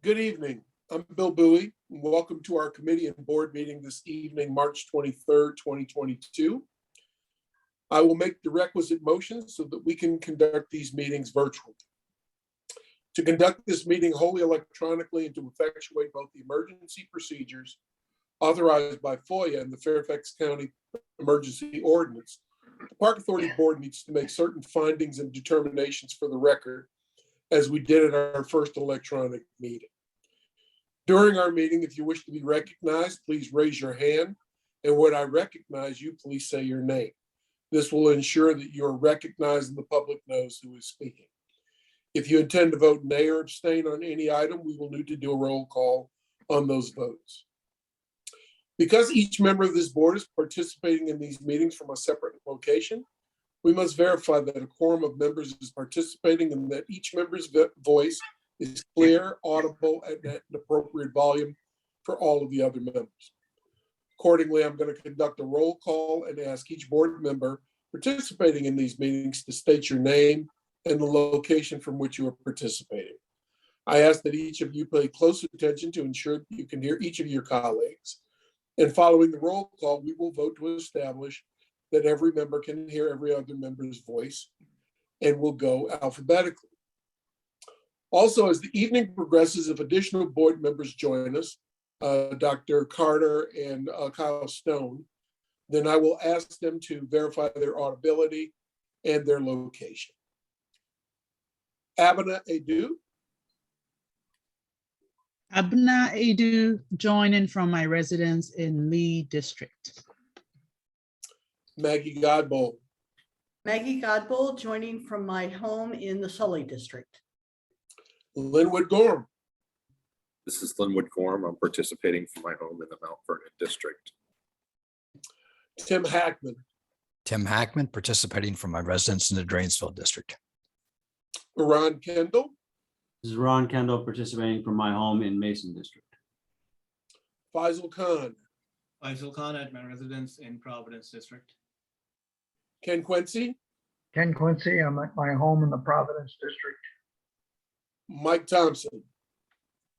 Good evening. I'm Bill Bowie, and welcome to our committee and board meeting this evening, March 23rd, 2022. I will make the requisite motions so that we can conduct these meetings virtually. To conduct this meeting wholly electronically and to effectuate both the emergency procedures authorized by FOIA and the Fairfax County Emergency Ordinance, the Park Authority Board needs to make certain findings and determinations for the record, as we did at our first electronic meeting. During our meeting, if you wish to be recognized, please raise your hand. And when I recognize you, please say your name. This will ensure that you are recognized and the public knows who is speaking. If you intend to vote nay or abstain on any item, we will need to do a roll call on those votes. Because each member of this board is participating in these meetings from a separate location, we must verify that a quorum of members is participating and that each member's voice is clear, audible, and at an appropriate volume for all of the other members. Accordingly, I'm going to conduct a roll call and ask each board member participating in these meetings to state your name and the location from which you are participating. I ask that each of you pay close attention to ensure that you can hear each of your colleagues. And following the roll call, we will vote to establish that every member can hear every other member's voice, and we'll go alphabetically. Also, as the evening progresses, if additional board members join us, Dr. Carter and Kyle Stone, then I will ask them to verify their audibility and their location. Abena Edu. Abna Edu, joining from my residence in Lee District. Maggie Godbold. Maggie Godbold, joining from my home in the Sully District. Linwood Gorham. This is Linwood Gorham. I'm participating from my home in the Mount Vernon District. Tim Hackman. Tim Hackman, participating from my residence in the Drainsville District. Ron Kendall. This is Ron Kendall, participating from my home in Mason District. Faisal Khan. Faisal Khan at my residence in Providence District. Ken Quincy. Ken Quincy, I'm at my home in the Providence District. Mike Thompson.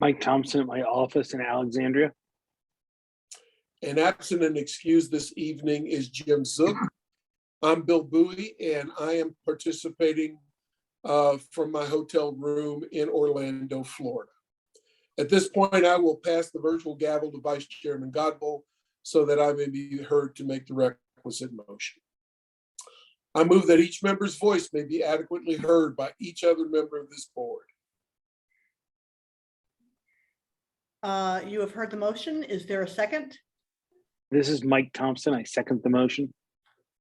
Mike Thompson at my office in Alexandria. And absent and excused this evening is Jim Zook. I'm Bill Bowie, and I am participating from my hotel room in Orlando, Florida. At this point, I will pass the virtual gavel to Vice Chairman Godbold so that I may be heard to make the requisite motion. I move that each member's voice may be adequately heard by each other member of this board. You have heard the motion. Is there a second? This is Mike Thompson. I second the motion.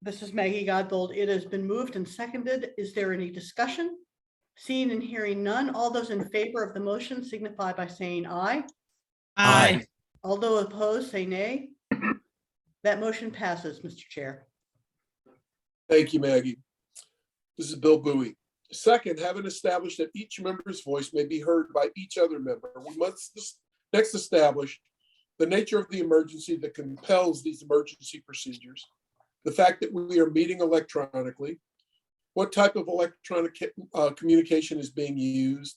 This is Maggie Godbold. It has been moved and seconded. Is there any discussion? Seeing and hearing none, all those in favor of the motion signify by saying aye. Aye. All those opposed say nay. That motion passes, Mr. Chair. Thank you, Maggie. This is Bill Bowie. Second, having established that each member's voice may be heard by each other member, we must next establish the nature of the emergency that compels these emergency procedures, the fact that we are meeting electronically, what type of electronic communication is being used,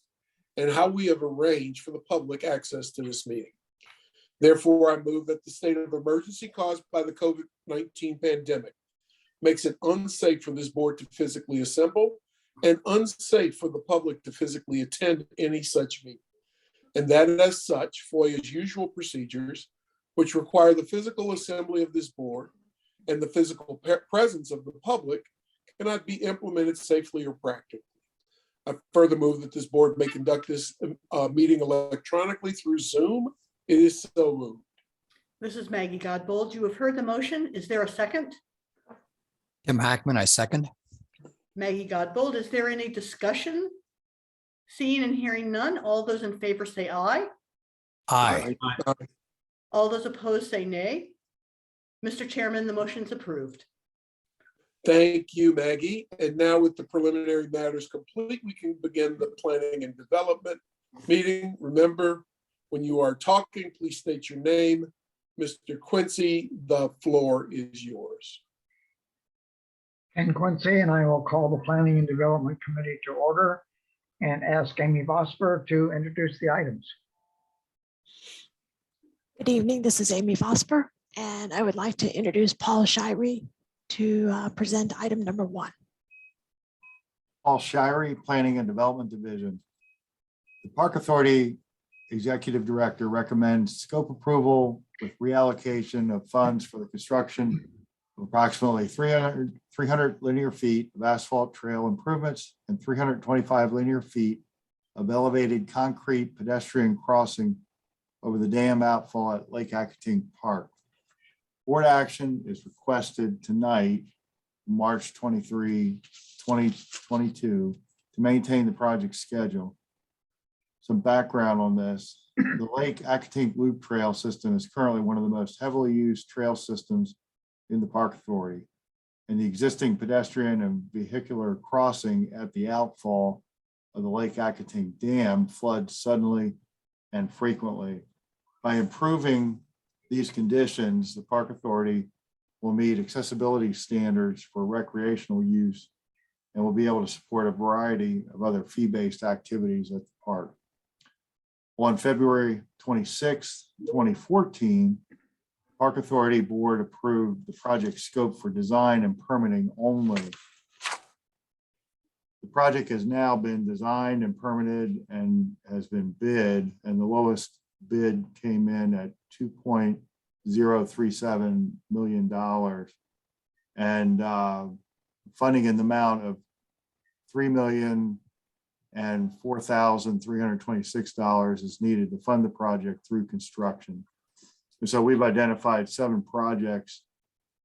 and how we have arranged for the public access to this meeting. Therefore, I move that the state of emergency caused by the COVID-19 pandemic makes it unsafe for this board to physically assemble and unsafe for the public to physically attend any such meeting. And that as such, FOIA's usual procedures, which require the physical assembly of this board and the physical presence of the public, cannot be implemented safely or practically. I further move that this board may conduct this meeting electronically through Zoom. It is so moved. This is Maggie Godbold. You have heard the motion. Is there a second? Tim Hackman, I second. Maggie Godbold, is there any discussion? Seeing and hearing none, all those in favor say aye. Aye. All those opposed say nay. Mr. Chairman, the motion's approved. Thank you, Maggie. And now with the preliminary matters complete, we can begin the planning and development meeting. Remember, when you are talking, please state your name. Mr. Quincy, the floor is yours. Ken Quincy, and I will call the Planning and Development Committee to order and ask Amy Vosper to introduce the items. Good evening, this is Amy Vosper, and I would like to introduce Paul Shirey to present item number 1. Paul Shirey, Planning and Development Division. The Park Authority Executive Director recommends scope approval with reallocation of funds for the construction of approximately 300 linear feet of asphalt trail improvements and 325 linear feet of elevated concrete pedestrian crossing over the dam outfall at Lake Accotink Park. Board action is requested tonight, March 23, 2022, to maintain the project schedule. Some background on this. The Lake Accotink Loop Trail system is currently one of the most heavily used trail systems in the Park Authority, and the existing pedestrian and vehicular crossing at the outfall of the Lake Accotink Dam floods suddenly and frequently. By improving these conditions, the Park Authority will meet accessibility standards for recreational use and will be able to support a variety of other fee-based activities at the park. On February 26, 2014, Park Authority Board approved the project scope for design and permitting only. The project has now been designed and permitted and has been bid, and the lowest bid came in at $2.037 million, and funding in the amount of $3,004,326 is needed to fund the project through construction. And so we've identified 7 projects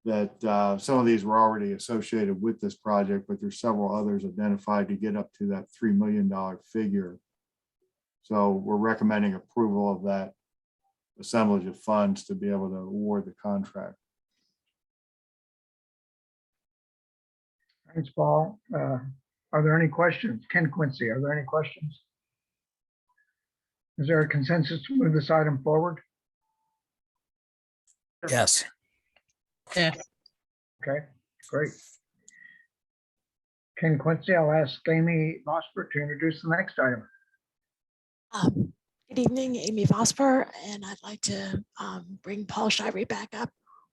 that some of these were already associated with this project, but there's several others identified to get up to that $3 million figure. So we're recommending approval of that assemblage of funds to be able to award the contract. Thanks, Paul. Are there any questions? Ken Quincy, are there any questions? Is there a consensus to move this item forward? Yes. Yes. Okay, great. Ken Quincy, I'll ask Amy Vosper to introduce the next item. Good evening, Amy Vosper, and I'd like to bring Paul Shirey back up,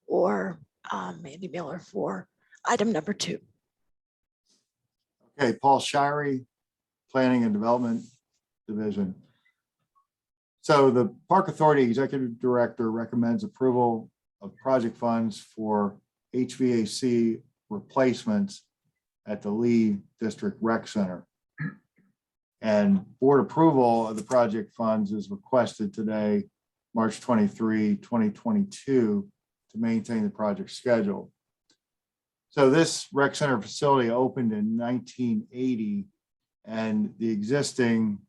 or Andy Miller for item number 2. Okay, Paul Shirey, Planning and Development Division. So the Park Authority Executive Director recommends approval of project funds for HVAC replacements at the Lee District Rec Center. And board approval of the project funds is requested today, March 23, 2022, to maintain the project schedule. So this rec center facility opened in 1980, and the existing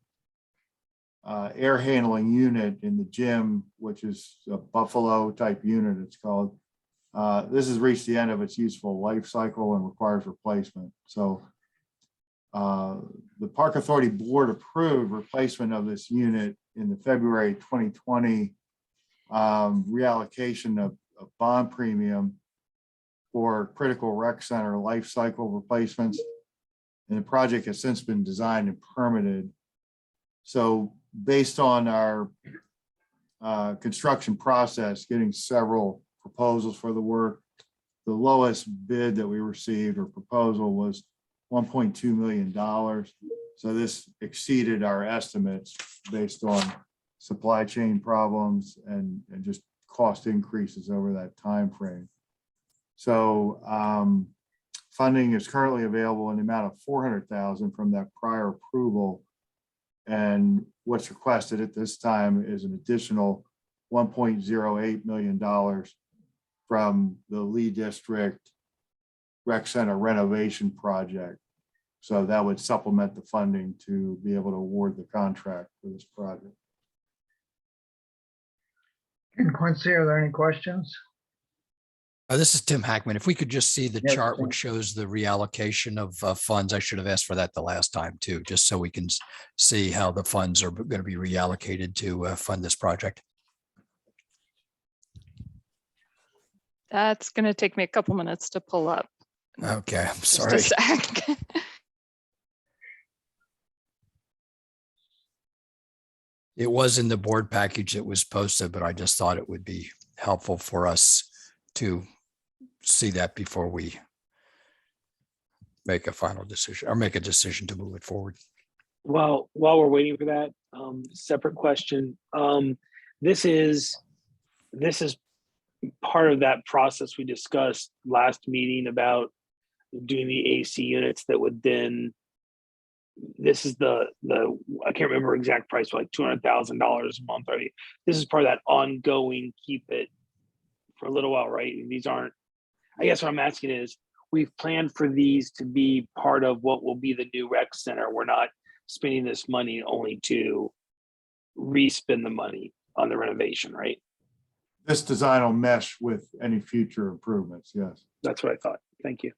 air handling unit in the gym, which is a Buffalo type unit, it's called, this has reached the end of its useful life cycle and requires replacement. So the Park Authority Board approved replacement of this unit in the February 2020 reallocation of bond premium for critical rec center life cycle replacements. And the project has since been designed and permitted. So based on our construction process, getting several proposals for the work, the lowest bid that we received or proposal was $1.2 million. So this exceeded our estimates based on supply chain problems and just cost increases over that time frame. So funding is currently available in the amount of $400,000 from that prior approval. And what's requested at this time is an additional $1.08 million from the Lee District Rec Center renovation project. So that would supplement the funding to be able to award the contract for this project. Ken Quincy, are there any questions? This is Tim Hackman. If we could just see the Yes, chart Tim. which shows the reallocation of funds, I should have asked for that the last time too, just so we can see how the funds are going to be reallocated to fund this project. That's going to take me a couple minutes to pull up. Okay, I'm Just sorry. a sec. It was in the board package that was posted, but I just thought it would be helpful for us to see that before we make a final decision or make a decision to move it forward. Well, while we're waiting for that, separate question. This is part of that process we discussed last meeting about doing the AC units that would then, this is the I can't remember exact price, but like $200,000 a month. Right? This is part of that ongoing keep it for a little while, right? And these aren't, I guess what I'm asking is, we've planned for these to be part of what will be the new rec center. We're not spending this money only to re-spend the money on the renovation, right? This design will mesh with any future improvements, yes. That's what I thought. Thank you.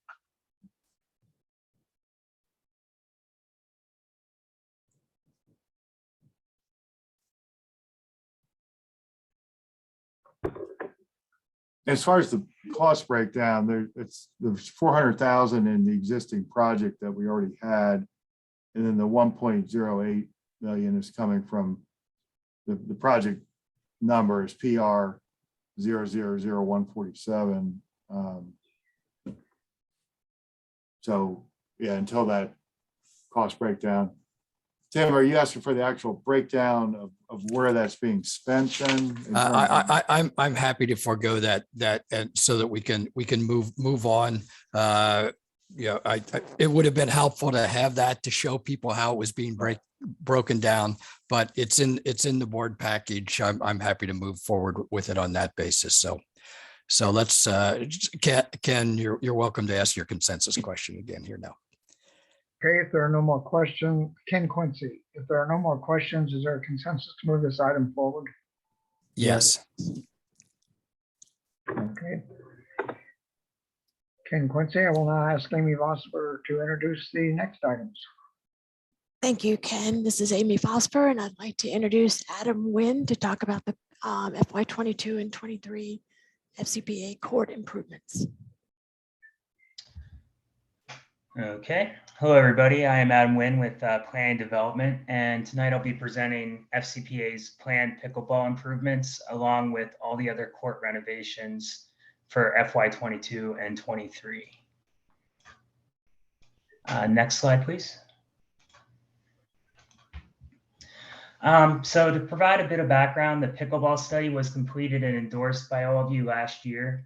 As far as the cost breakdown, there's 400,000 in the existing project that we already had. And then the 1.08 million is coming from the project number is PR 000147. So yeah, until that cost breakdown. Tim, are you asking for the actual breakdown of where that's being spent then? I'm happy to forego that and so that we can move on. It would have been helpful to have that to show people how it was being broken down, but it's in the board package. I'm happy to move forward with it on that basis. So let's Ken, you're welcome to ask your consensus question again here now. Okay, if there are no more questions, Ken Quincy, if there are no more questions, is there a consensus to move this item forward? Yes. Okay. Ken Quincy, I will now ask Amy Vosper to introduce the next items. Thank you, Ken. This is Amy Vosper, and I'd like to introduce Adam Nguyen to talk about the FY22 and 23 FCPA court improvements. Okay. Hello, everybody. I am Adam Nguyen with Planning Development, and tonight I'll be presenting FCPA's planned pickleball improvements along with all the other court renovations for FY22 and 23. Next slide, please. So to provide a bit of background, the pickleball study was completed and endorsed by all of you last year.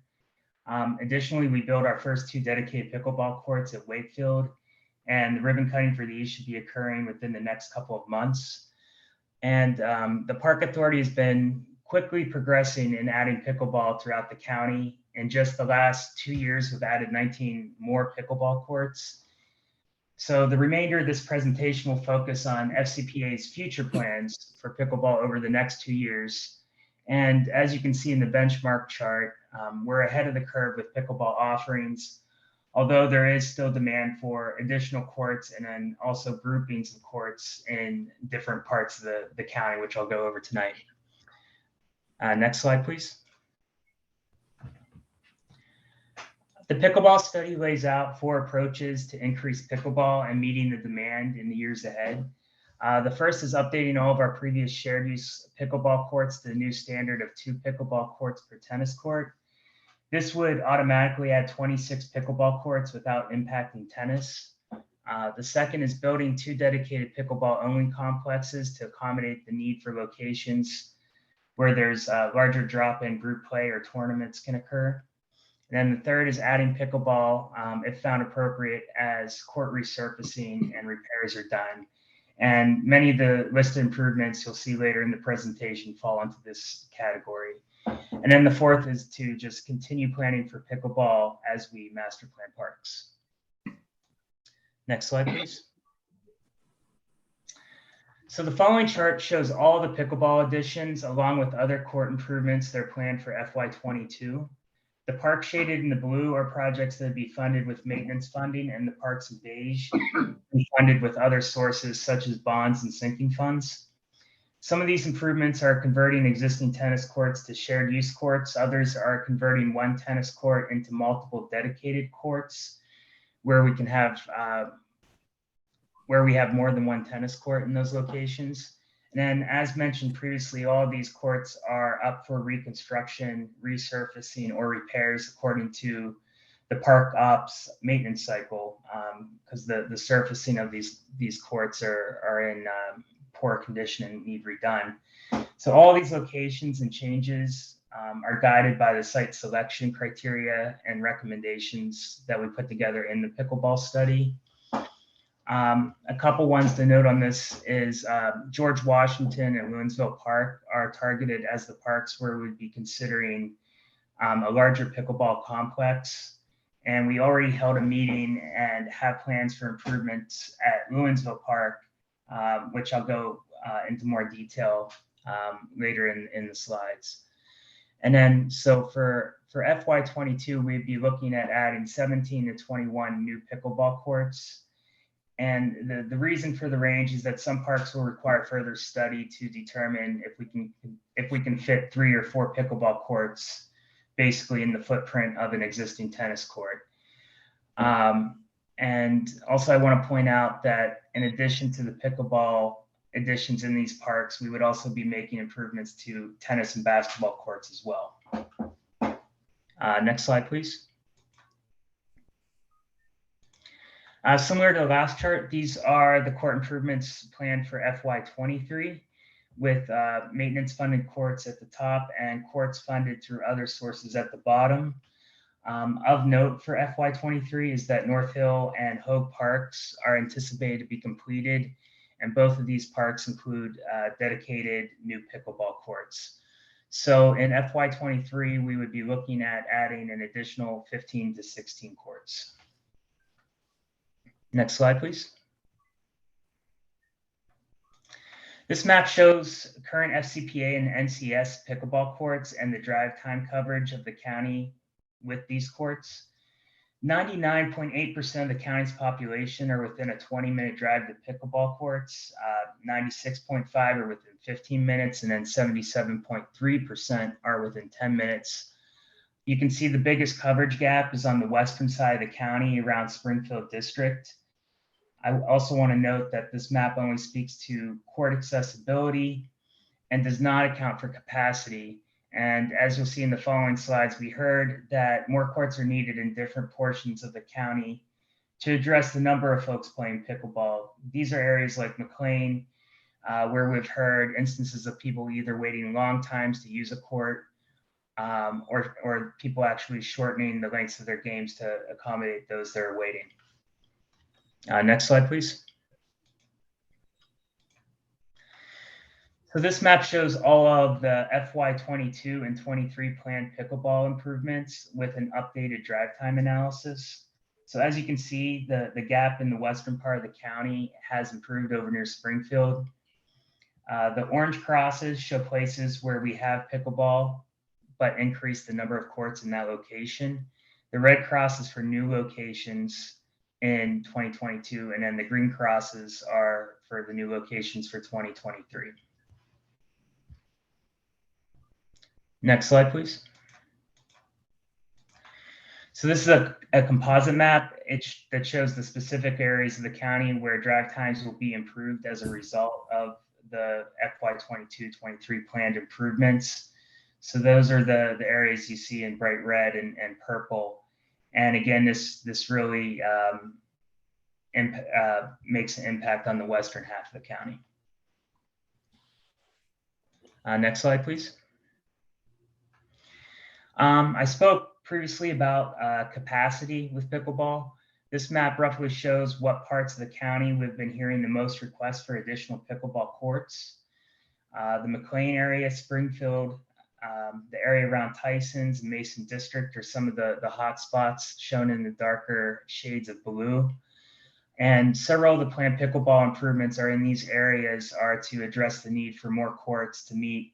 Additionally, we built our first 2 dedicated pickleball courts at Wakefield, and the ribbon cutting for these should be occurring within the next couple of months. And the Park Authority has been quickly progressing in adding pickleball throughout the county. In just the last 2 years, we've added 19 more pickleball courts. So the remainder of this presentation will focus on FCPA's future plans for pickleball over the next 2 years. And as you can see in the benchmark chart, we're ahead of the curve with pickleball offerings, although there is still demand for additional courts and then also groupings of courts in different parts of the county, which I'll go over tonight. Next slide, please. The pickleball study lays out 4 approaches to increase pickleball and meeting the demand in the years ahead. The first is updating all of our previous shared use pickleball courts to the new standard of 2 pickleball courts per tennis court. This would automatically add 26 pickleball courts without impacting tennis. The second is building 2 dedicated pickleball only complexes to accommodate the need for locations where there's larger drop-in group play or tournaments can occur. And then the third is adding pickleball if found appropriate as court resurfacing and repairs are done. And many of the listed improvements you'll see later in the presentation fall into this category. And then the fourth is to just continue planning for pickleball as we master plan parks. Next slide, please. So the following chart shows all the pickleball additions along with other court improvements that are planned for FY22. The parks shaded in the blue are projects that would be funded with maintenance funding, and the parks in beige be funded with other sources such as bonds and sinking funds. Some of these improvements are converting existing tennis courts to shared use courts. Others are converting 1 tennis court into multiple dedicated courts where we can have where we have more than 1 tennis court in those locations. And then, as mentioned previously, all of these courts are up for reconstruction, resurfacing, or repairs according to the park ops maintenance cycle, because the surfacing of these courts are in poor condition and need redone. So all these locations and changes are guided by the site selection criteria and recommendations that we put together in the pickleball study. A couple ones to note on this is George Washington and Lewinsville Park are targeted as the parks where we'd be considering a larger pickleball complex. And we already held a meeting and have plans for improvements at Lewinsville Park, which I'll go into more detail later in the slides. And then, so for FY22, we'd be looking at adding 17 to 21 new pickleball courts. And the reason for the range is that some parks will require further study to determine if we can fit 3 or 4 pickleball courts basically in the footprint of an existing tennis court. And also I want to point out that in addition to the pickleball additions in these parks, we would also be making improvements to tennis and basketball courts as well. Next slide, please. Similar to the last chart, these are the court improvements planned for FY23 with maintenance funded courts at the top and courts funded through other sources at the bottom. Of note for FY23 is that North Hill and Hogue Parks are anticipated to be completed, and both of these parks include dedicated new pickleball courts. So in FY23, we would be looking at adding an additional 15 to 16 courts. Next slide, please. This map shows current FCPA and NCS pickleball courts and the drive time coverage of the county with these courts. 99.8% of the county's population are within a 20-minute drive to pickleball courts. 96.5 are within 15 minutes, and then 77.3% are within 10 minutes. You can see the biggest coverage gap is on the western side of the county around Springfield District. I also want to note that this map only speaks to court accessibility and does not account for capacity. And as you'll see in the following slides, we heard that more courts are needed in different portions of the county to address the number of folks playing pickleball. These are areas like McLean, where we've heard instances of people either waiting long times to use a court or people actually shortening the lengths of their games to accommodate those that are waiting. Next slide, please. So this map shows all of the FY22 and 23 planned pickleball improvements with an updated drive time analysis. So as you can see, the gap in the western part of the county has improved over near Springfield. The orange crosses show places where we have pickleball, but increase the number of courts in that location. The red cross is for new locations in 2022, and then the green crosses are for the new locations for 2023. Next slide, please. So this is a composite map that shows the specific areas of the county where drive times will be improved as a result of the FY22-23 planned improvements. So those are the areas you see in bright red and purple. And again, this really makes an impact on the western half of the county. Next slide, please. I spoke previously about capacity with pickleball. This map roughly shows what parts of the county we've been hearing the most requests for additional pickleball courts. The McLean area, Springfield, the area around Tyson's and Mason District are some of the hot spots shown in the darker shades of blue. And several of the planned pickleball improvements are in these areas are to address the need for more courts to meet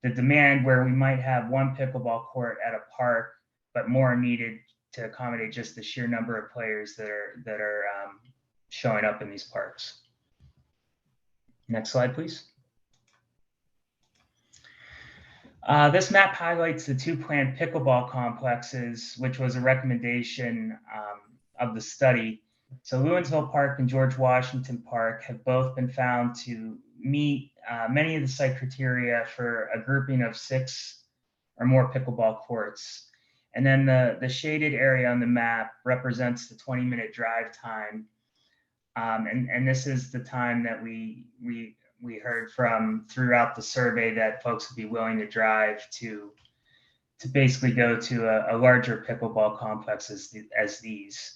the demand where we might have one pickleball court at a park, but more needed to accommodate just the sheer number of players that are showing up in these parks. Next slide, please. This map highlights the 2 planned pickleball complexes, which was a recommendation of the study. So Lewinsville Park and George Washington Park have both been found to meet many of the site criteria for a grouping of 6 or more pickleball courts. And then the shaded area on the map represents the 20-minute drive time. And this is the time that we heard from throughout the survey that folks would be willing to drive to basically go to a larger pickleball complex as these.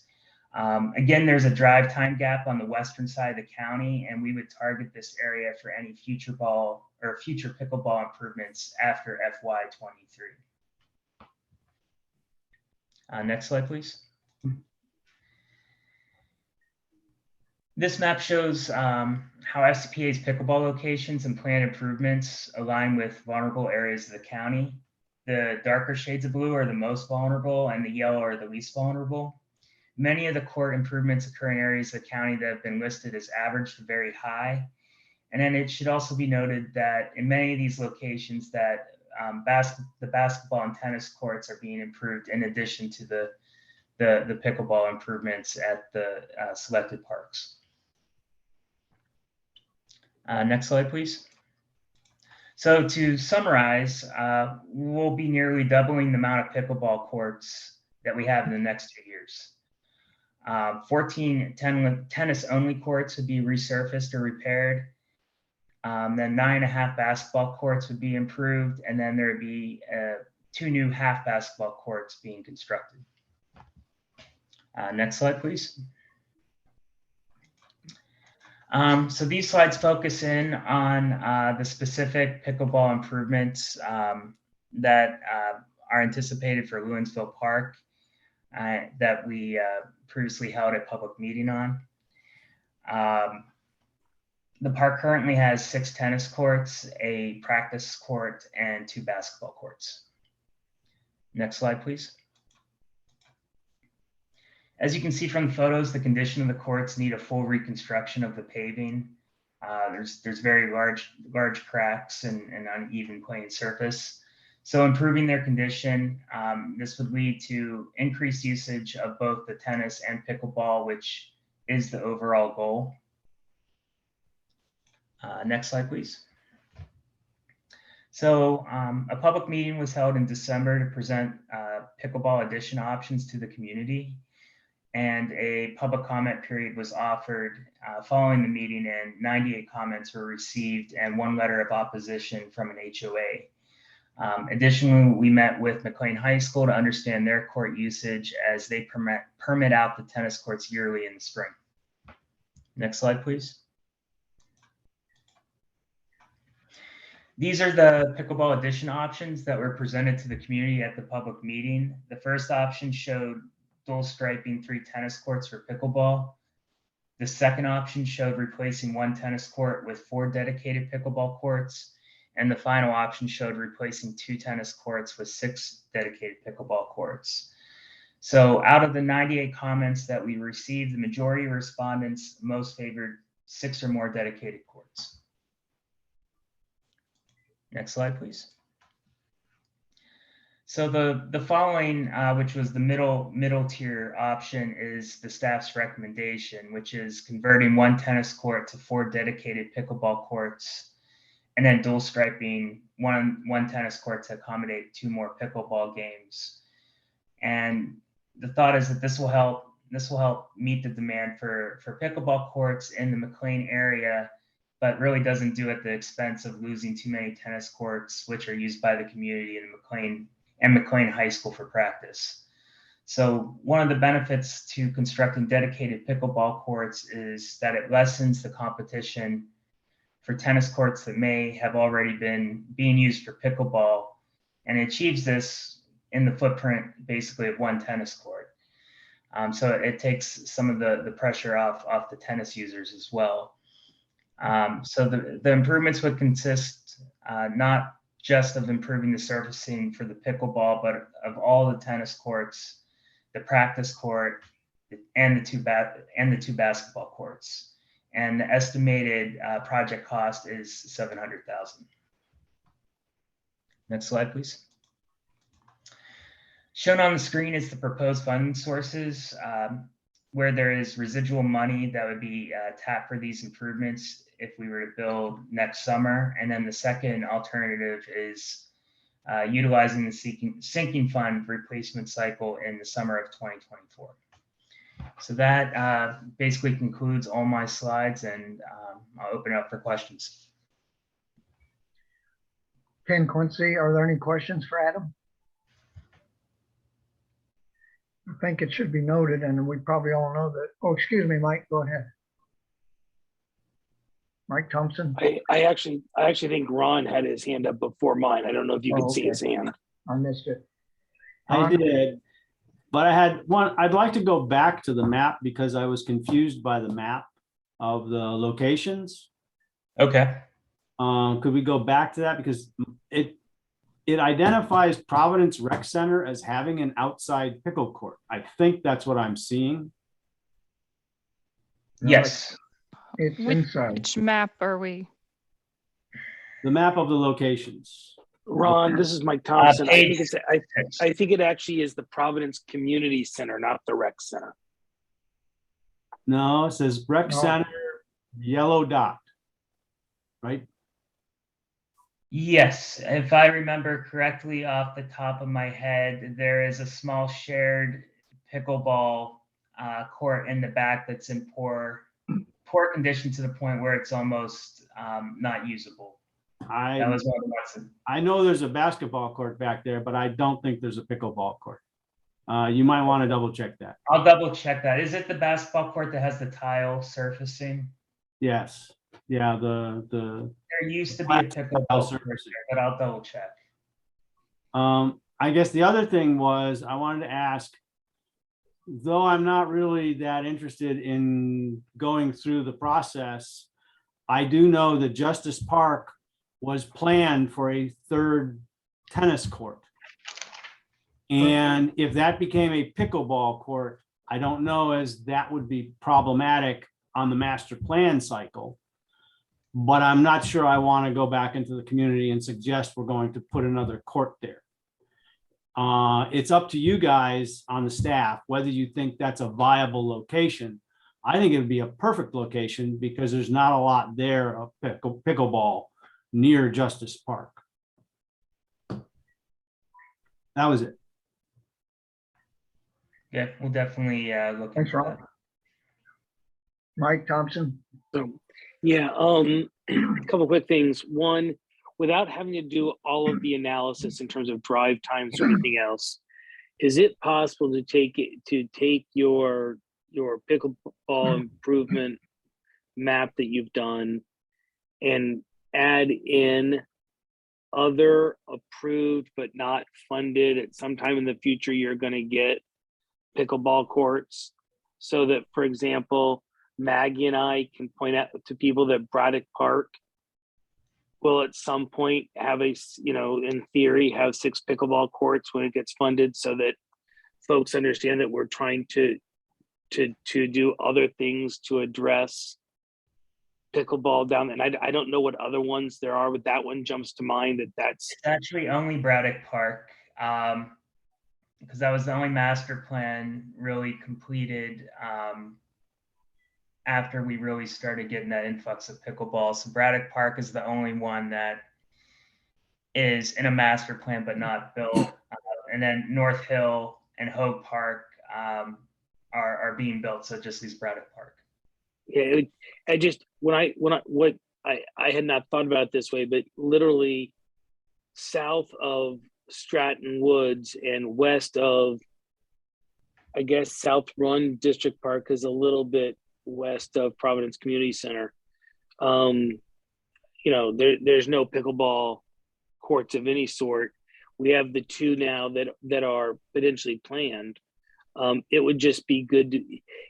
Again, there's a drive time gap on the western side of the county, and we would target this area for any future pickleball improvements after FY23. Next slide, please. This map shows how FCPA's pickleball locations and planned improvements align with vulnerable areas of the county. The darker shades of blue are the most vulnerable, and the yellow are the least vulnerable. Many of the court improvements occur in areas of the county that have been listed as average to very high. And then it should also be noted that in many of these locations that the basketball and tennis courts are being improved in addition to the pickleball improvements at the selected parks. Next slide, please. So to summarize, we'll be nearly doubling the amount of pickleball courts that we have in the next 2 years. 14 tennis-only courts would be resurfaced or repaired. Then 9.5 basketball courts would be improved, and then there would be 2 new half basketball courts being constructed. Next slide, please. So these slides focus in on the specific pickleball improvements that are anticipated for Lewinsville Park that we previously held a public meeting on. The park currently has 6 tennis courts, a practice court, and 2 basketball courts. Next slide, please. As you can see from the photos, the condition of the courts need a full reconstruction of the paving. There's very large cracks and uneven playing surface. So improving their condition, this would lead to increased usage of both the tennis and pickleball, which is the overall goal. Next slide, please. So a public meeting was held in December to present pickleball addition options to the community. And a public comment period was offered following the meeting, and 98 comments were received and 1 letter of opposition from an HOA. Additionally, we met with McLean High School to understand their court usage as they permit out the tennis courts yearly in the spring. Next slide, please. These are the pickleball addition options that were presented to the community at the public meeting. The first option showed dual striping 3 tennis courts for pickleball. The second option showed replacing 1 tennis court with 4 dedicated pickleball courts. And the final option showed replacing 2 tennis courts with 6 dedicated pickleball courts. So out of the 98 comments that we received, the majority of respondents most favored 6 or more dedicated courts. Next slide, please. So the following, which was the middle tier option, is the staff's recommendation, which is converting 1 tennis court to 4 dedicated pickleball courts, and then dual striping one tennis court to accommodate 2 more pickleball games. And the thought is that this will help meet the demand for pickleball courts in the McLean area, but really doesn't do at the expense of losing too many tennis courts, which are used by the community in McLean High School for practice. So one of the benefits to constructing dedicated pickleball courts is that it lessens the competition for tennis courts that may have already been being used for pickleball, and it achieves this in the footprint basically of 1 tennis court. So it takes some of the pressure off the tennis users as well. So the improvements would consist not just of improving the surfacing for the pickleball, but of all the tennis courts, the practice court, and the 2 basketball courts. And the estimated project cost is $700,000. Next slide, please. Shown on the screen is the proposed funding sources. where there is residual money that would be tapped for these improvements if we were to build next summer. And then the second alternative is utilizing the sinking fund replacement cycle in the summer of 2024. So that basically concludes all my slides, and I'll open it up for questions. Ken Quincy, are there any questions for Adam? I think it should be noted, and we probably all know that. Oh, excuse me, Mike, go ahead. Mike Thompson. I actually think Ron had his hand up before mine. I don't know if you Oh, can see okay. his hand. I missed it. I did, but I had one, I'd like to go back to the map because I was confused by the map of the locations. Okay. Could we go back to that? Because it identifies Providence Rec Center as having an outside pickle court. I think that's what I'm seeing. No, Yes. It's inside. Which map are we? The map of the locations. Ron, this is Mike Thompson. I think Page I think it actually is the Providence Community Center, not the Rec Center. No, it says Rec No. Center, yellow dot. Right? Yes, if I remember correctly off the top of my head, there is a small shared pickleball court in the back that's in poor condition to the point where it's almost not usable. That was one of the ones. I know there's a basketball court back there, but I don't think there's a pickleball court. You might want to double check that. I'll double check that. Is it the basketball court that has the tile surfacing? Yes. Yeah, the There used to be a pickleball court surfacing. there, but I'll double check. I guess the other thing was I wanted to ask, though I'm not really that interested in going through the process, I do know that Justice Park was planned for a third tennis court. And if that became a pickleball court, I don't know as that would be problematic on the master plan cycle. But I'm not sure I want to go back into the community and suggest we're going to put another court there. It's up to you guys on the staff, whether you think that's a viable location. I think it would be a perfect location because there's not a lot there of pickleball near Justice Park. That was it. Yeah, we'll definitely look Thanks, into Ron. that. Mike Thompson. Yeah, a couple quick things. One, without having to do all of the analysis in terms of drive times or anything else, is it possible to take your pickleball improvement map that you've done and add in other approved but not funded at some time in the future you're going to get pickleball courts, so that, for example, Maggie and I can point out to people that Braddock Park will at some point have in theory, have 6 pickleball courts when it gets funded, so that folks understand that we're trying to do other things to address pickleball down. And I don't know what other ones there are, but that one jumps to mind. That's It's actually only Braddock Park, because that was the only master plan really completed after we really started getting that influx of pickleball. So Braddock Park is the only one that is in a master plan but not built. And then North Hill and Hogue Park are being built, so it just leaves Braddock Park. Yeah, I had not thought about it this way, but literally south of Stratton Woods and west of, I guess, South Run District Park is a little bit west of Providence Community Center. There's no pickleball courts of any sort. We have the 2 now that are potentially planned. It would just be good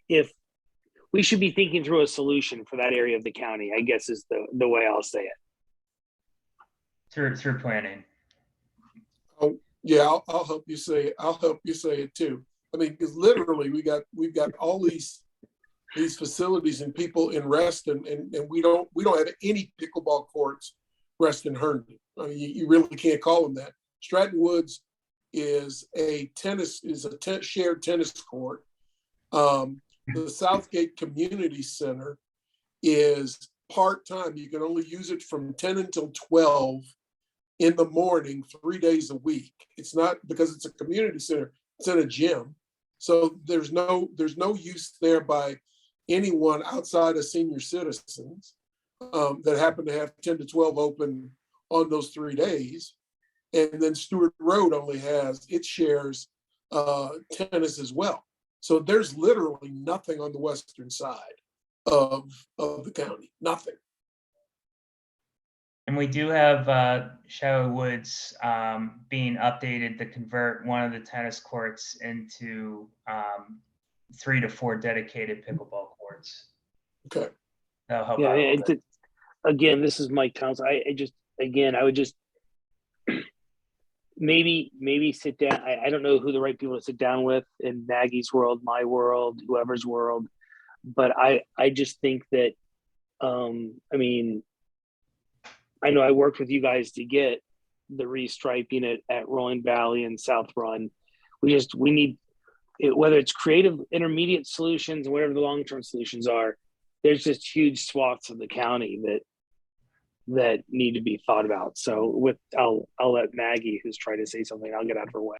if we should be thinking through a solution for that area of the county, I guess is the way I'll say it. Through planning. Oh, yeah, I'll help you say it. I'll help you say it too. I mean, because literally we've got all these facilities and people in Reston, and we don't have any pickleball courts Reston Herndon. I mean, you really can't call them that. Stratton Woods is a shared tennis court. The Southgate Community Center is part-time. You can only use it from 10 until 12 in the morning, 3 days a week. It's not because it's a community center, it's in a gym. So there's no use there by anyone outside of senior citizens that happen to have 10 to 12 open on those 3 days. And then Stewart Road only has, it shares tennis as well. So there's literally nothing on the western side of the county, nothing. And we do have Shallow Woods being updated to convert one of the tennis courts into 3 to 4 dedicated pickleball courts. Okay. That'll help Yeah, out a little and bit. again, this is Mike Townsend. I would just maybe sit down. I don't know who the right people to sit down with in Maggie's world, my world, whoever's world, but I just think that I mean, I know I worked with you guys to get the restriping at Rolling Valley and South Run. We need it, whether it's creative intermediate solutions, whatever the long-term solutions are. There's just huge swaths of the county that need to be thought about. So I'll let Maggie, who's trying to say something, I'll get out of her way.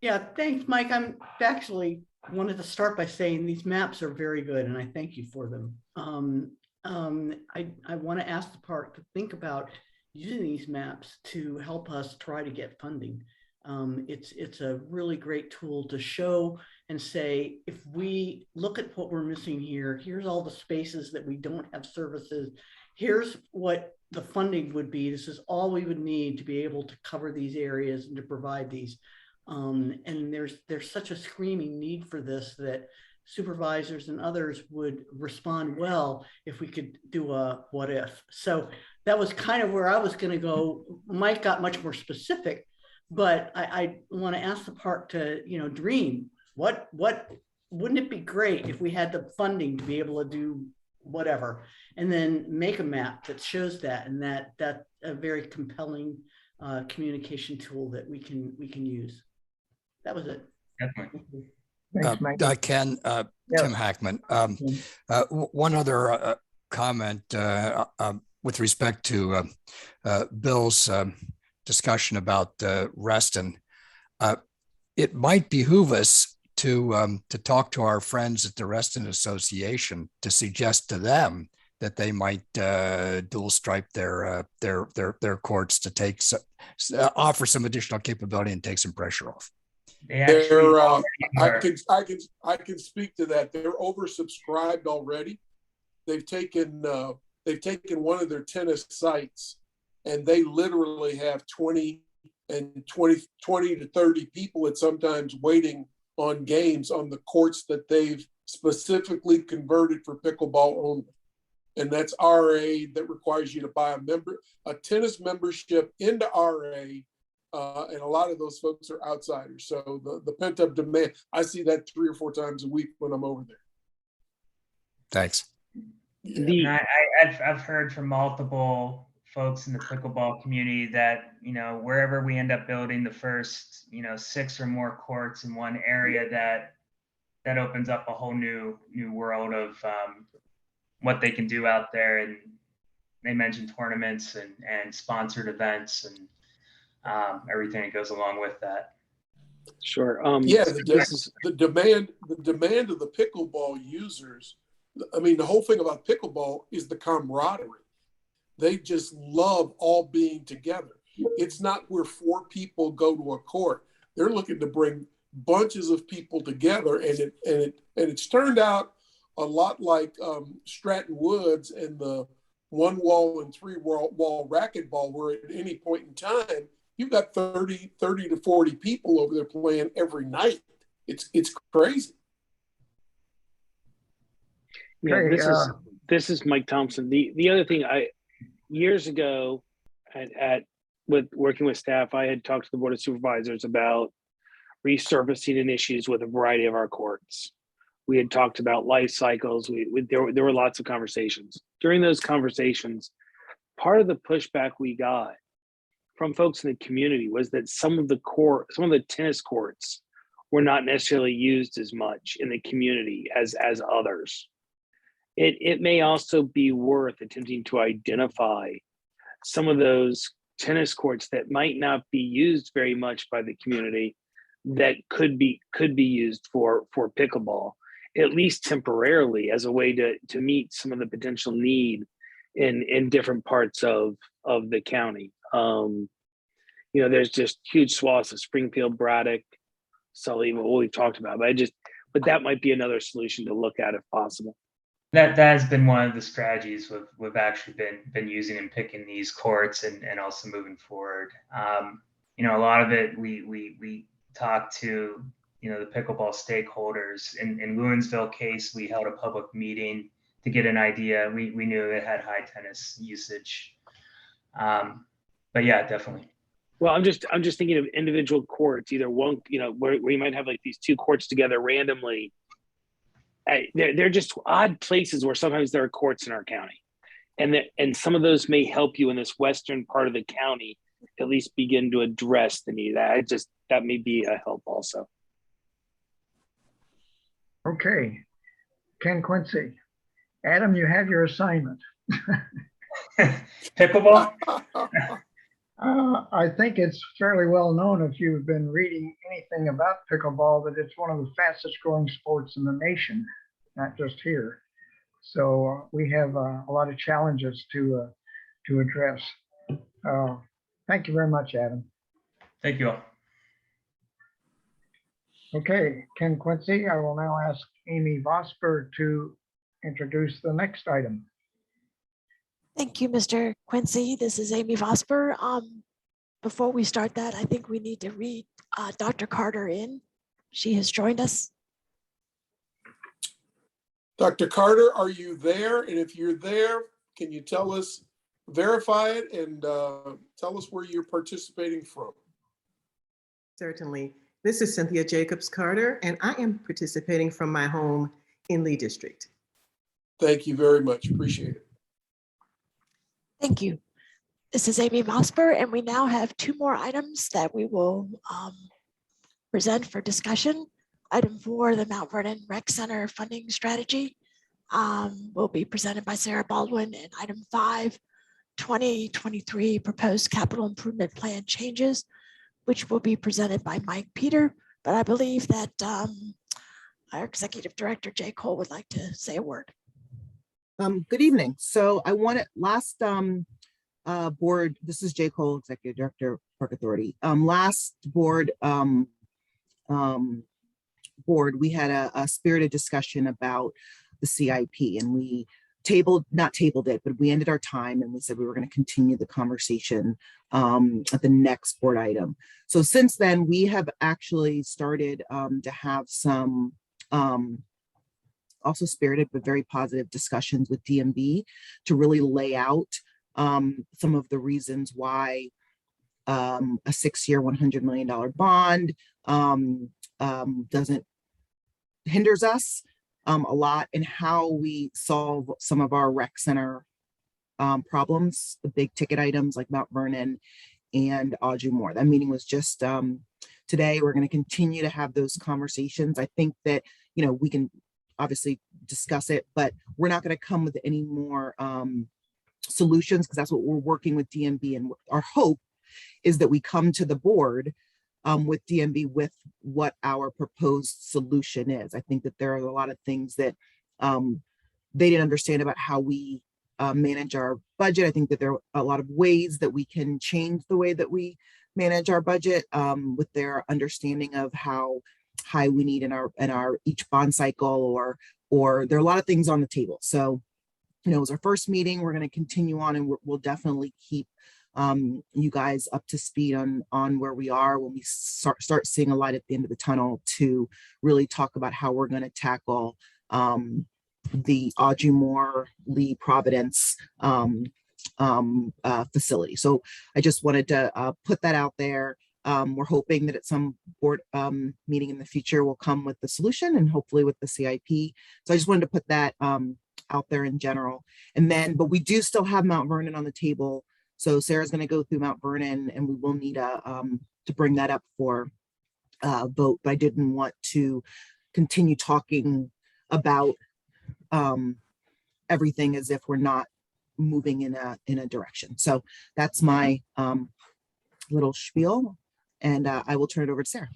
Yeah, thanks, Mike. I'm actually wanted to start by saying these maps are very good and I thank you for them. I want to ask the park to think about using these maps to help us try to get funding. It's a really great tool to show and say, if we look at what we're missing here, here's all the spaces that we don't have services. Here's what the funding would be. This is all we would need to be able to cover these areas and to provide these. And there's such a screaming need for this that supervisors and others would respond well if we could do a what if. So that was kind of where I was going to go. Mike got much more specific, but I want to ask the park to, dream. What wouldn't it be great if we had the funding to be able to do whatever, and then make a map that shows that, and that's a very compelling communication tool that we can use. That was it. Definitely. Thanks, Mike. Ken, Yes. Tim Hackman. One other comment with respect to Bill's discussion about Reston. It might behoove us to talk to our friends at the Reston Association to suggest to them that they might dual stripe their courts to offer some additional capability and take some pressure off. They actually I can speak to that. They're oversubscribed already. They've taken one of their tennis sites, and they literally have 20 to 30 people at sometimes waiting on games on the courts that they've specifically converted for pickleball only. And that's RA that requires you to buy a tennis membership into RA. And a lot of those folks are outsiders. So the pent up demand, I see that 3 or 4 times a week when I'm over there. Thanks. Yeah. I've heard from multiple folks in the pickleball community that, wherever we end up building the first, 6 or more courts in one area, that opens up a whole new world of what they can do out there. And they mentioned tournaments and sponsored events and everything that goes along with that. Sure. The demand of the pickleball users. I mean, the whole thing about pickleball is the camaraderie. They just love all being together. It's not where 4 people go to a court. They're looking to bring bunches of people together, and it's turned out a lot like Stratton Woods and the 1 wall and 3 wall racquetball, where at any point in time you've got 30 to 40 people over there playing every night. It's crazy. Yeah, this is Mike Thompson. The other thing, years ago with working with staff, I had talked to the Board of Supervisors about resurfacing and issues with a variety of our courts. We had talked about life cycles. There were lots of conversations. During those conversations, part of the pushback we got from folks in the community was that some of the tennis courts were not necessarily used as much in the community as others. It may also be worth attempting to identify some of those tennis courts that might not be used very much by the community that could be used for pickleball, at least temporarily, as a way to meet some of the potential need in different parts of the county. There's just huge swaths of Springfield, Braddock, Sully, what we've talked about. But that might be another solution to look at if possible. That has been one of the strategies we've actually been using in picking these courts and also moving forward. A lot of it we talked to the pickleball stakeholders. In Lewinsville case, we held a public meeting to get an idea. We knew it had high tennis usage, but yeah, definitely. Well, I'm just thinking of individual courts, either one, where you might have like these two courts together randomly. They're just odd places where sometimes there are courts in our county, and some of those may help you in this western part of the county at least begin to address the need. That may be a help also. Okay, Ken Quincy. Adam, you have your assignment. Pickleball? I think it's fairly well known, if you've been reading anything about pickleball, that it's one of the fastest growing sports in the nation, not just here. So we have a lot of challenges to address. Thank you very much, Adam. Thank you all. Okay, Ken Quincy, I will now ask Amy Vosper to introduce the next item. Thank you, Mr. Quincy. This is Amy Vosper. Before we start that, I think we need to read Dr. Carter in. She has joined us. Dr. Carter, are you there? And if you're there, can you tell us, verify it, and tell us where you're participating from? Certainly. This is Cynthia Jacobs Carter, and I am participating from my home in Lee District. Thank you very much. Appreciate it. Thank you. This is Amy Vosper, and we now have two more items that we will present for discussion. Item 4, the Mount Vernon Rec Center funding strategy, will be presented by Sarah Baldwin. And item 5, 2023 proposed capital improvement plan changes, which will be presented by Mike Peter. But I believe that our Executive Director, Jay Cole, would like to say a word. Good evening. So I wanted last board, this is Jay Cole, Executive Director, Park Authority. Last board, we had a spirited discussion about the CIP, and we not tabled it, but we ended our time and we said we were going to continue the conversation at the next board item. So since then, we have actually started to have some also spirited but very positive discussions with DMB to really lay out some of the reasons why a 6-year, $100 million bond hinders us a lot in how we solve some of our rec center problems, the big ticket items like Mount Vernon and Audrey Moore. That meeting was just today. We're going to continue to have those conversations. I think that, we can obviously discuss it, but we're not going to come with any more solutions, because that's what we're working with DMB. And our hope is that we come to the board with DMB with what our proposed solution is. I think that there are a lot of things that they didn't understand about how we manage our budget. I think that there are a lot of ways that we can change the way that we manage our budget with their understanding of how high we need in our each bond cycle, or there are a lot of things on the table. So, it was our first meeting. We're going to continue on, and we'll definitely keep you guys up to speed on where we are when we start seeing a light at the end of the tunnel to really talk about how we're going to tackle the Audrey Moore, Lee Providence facility. So I just wanted to put that out there. We're hoping that at some board meeting in the future we'll come with the solution, and hopefully with the CIP. So I just wanted to put that out there in general. And then, but we do still have Mount Vernon on the table. So Sarah's going to go through Mount Vernon, and we will need to bring that up for vote, but I didn't want to continue talking about everything as if we're not moving in a direction. So that's my little spiel, and I will turn it over to Sarah.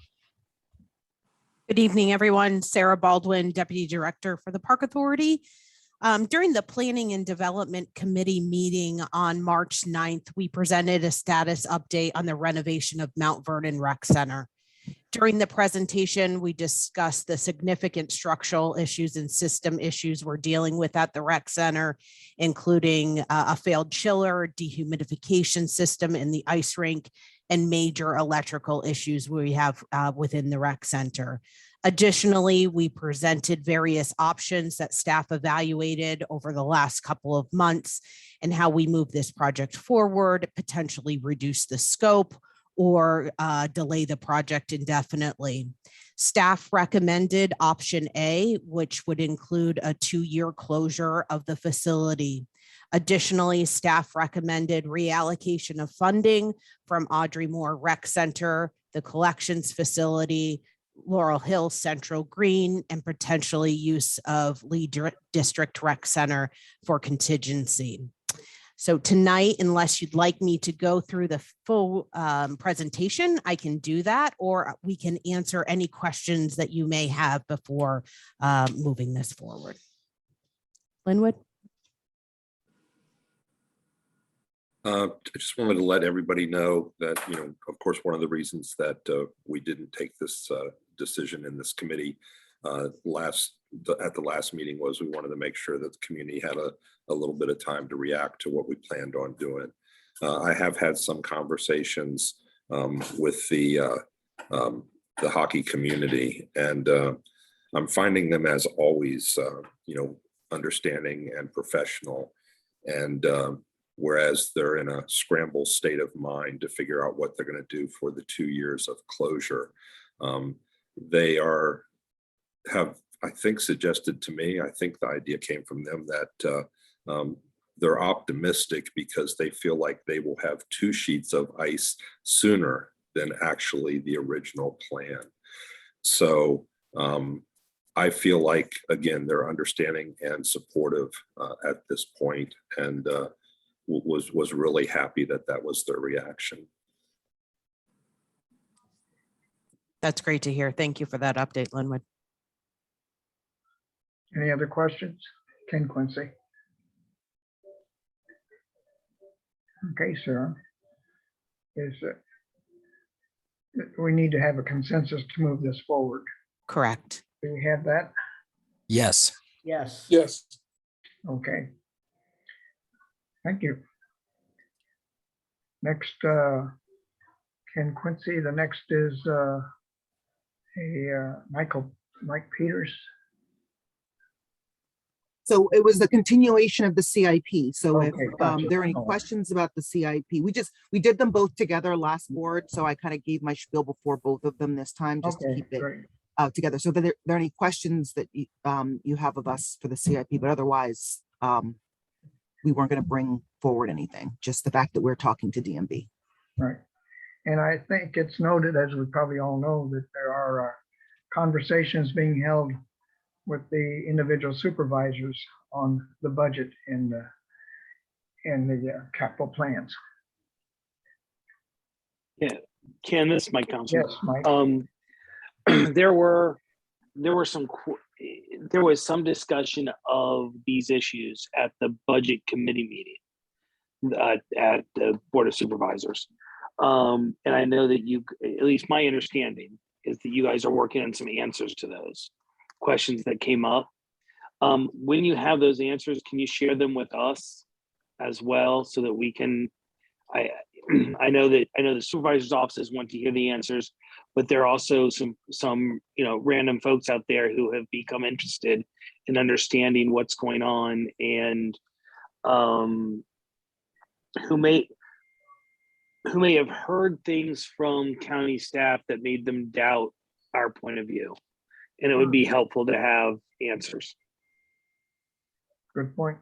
Good evening, everyone. Sarah Baldwin, Deputy Director for the Park Authority. During the Planning and Development Committee meeting on March 9th, we presented a status update on the renovation of Mount Vernon Rec Center. During the presentation, we discussed the significant structural issues and system issues we're dealing with at the rec center, including a failed chiller, dehumidification system in the ice rink, and major electrical issues we have within the rec center. Additionally, we presented various options that staff evaluated over the last couple of months and how we move this project forward, potentially reduce the scope, or delay the project indefinitely. Staff recommended option A, which would include a 2-year closure of the facility. Additionally, staff recommended reallocation of funding from Audrey Moore Rec Center, the collections facility, Laurel Hill Central Green, and potentially use of Lee District Rec Center for contingency. So tonight, unless you'd like me to go through the full presentation, I can do that, or we can answer any questions that you may have before moving this forward. Linwood? I just wanted to let everybody know that, of course, one of the reasons that we didn't take this decision in this committee at the last meeting was we wanted to make sure that the community had a little bit of time to react to what we planned on doing. I have had some conversations with the hockey community, and I'm finding them, as always, understanding and professional, and whereas they're in a scramble state of mind to figure out what they're going to do for the 2 years of closure. They have, I think, suggested to me, I think the idea came from them, that they're optimistic because they feel like they will have 2 sheets of ice sooner than actually the original plan. So I feel like, again, they're understanding and supportive at this point, and was really happy that that was their reaction. That's great to hear. Thank you for that update, Linwood. Any other questions? Ken Quincy. Okay, Sarah. We need to have a consensus to move this forward. Correct. Do we have that? Yes. Yes. Yes. Okay. Thank you. Next, Ken Quincy. The next is Mike Peters. So it was the continuation of the CIP. So Okay, if gotcha. there are any questions about the CIP, we did them both together last board. So I kind of gave my spiel before both of them this time, just to keep it together. So if there are any questions that you have of us for the CIP, but otherwise we weren't going to bring forward anything, just the fact that we're talking to DMV. Right. And I think it's noted, as we probably all know, that there are conversations being held with the individual supervisors on the budget and the capital plans. Yeah, Ken, this is Mike Thompson. Yes, Mike. There was some discussion of these issues at the budget committee meeting at the Board of Supervisors. And I know that at least my understanding is that you guys are working on some answers to those questions that came up. When you have those answers, can you share them with us as well, so that we can, I know the supervisor's offices want to hear the answers, but there are also some random folks out there who have become interested in understanding what's going on, and who may have heard things from county staff that made them doubt our point of view. And it would be helpful to have answers. Good point.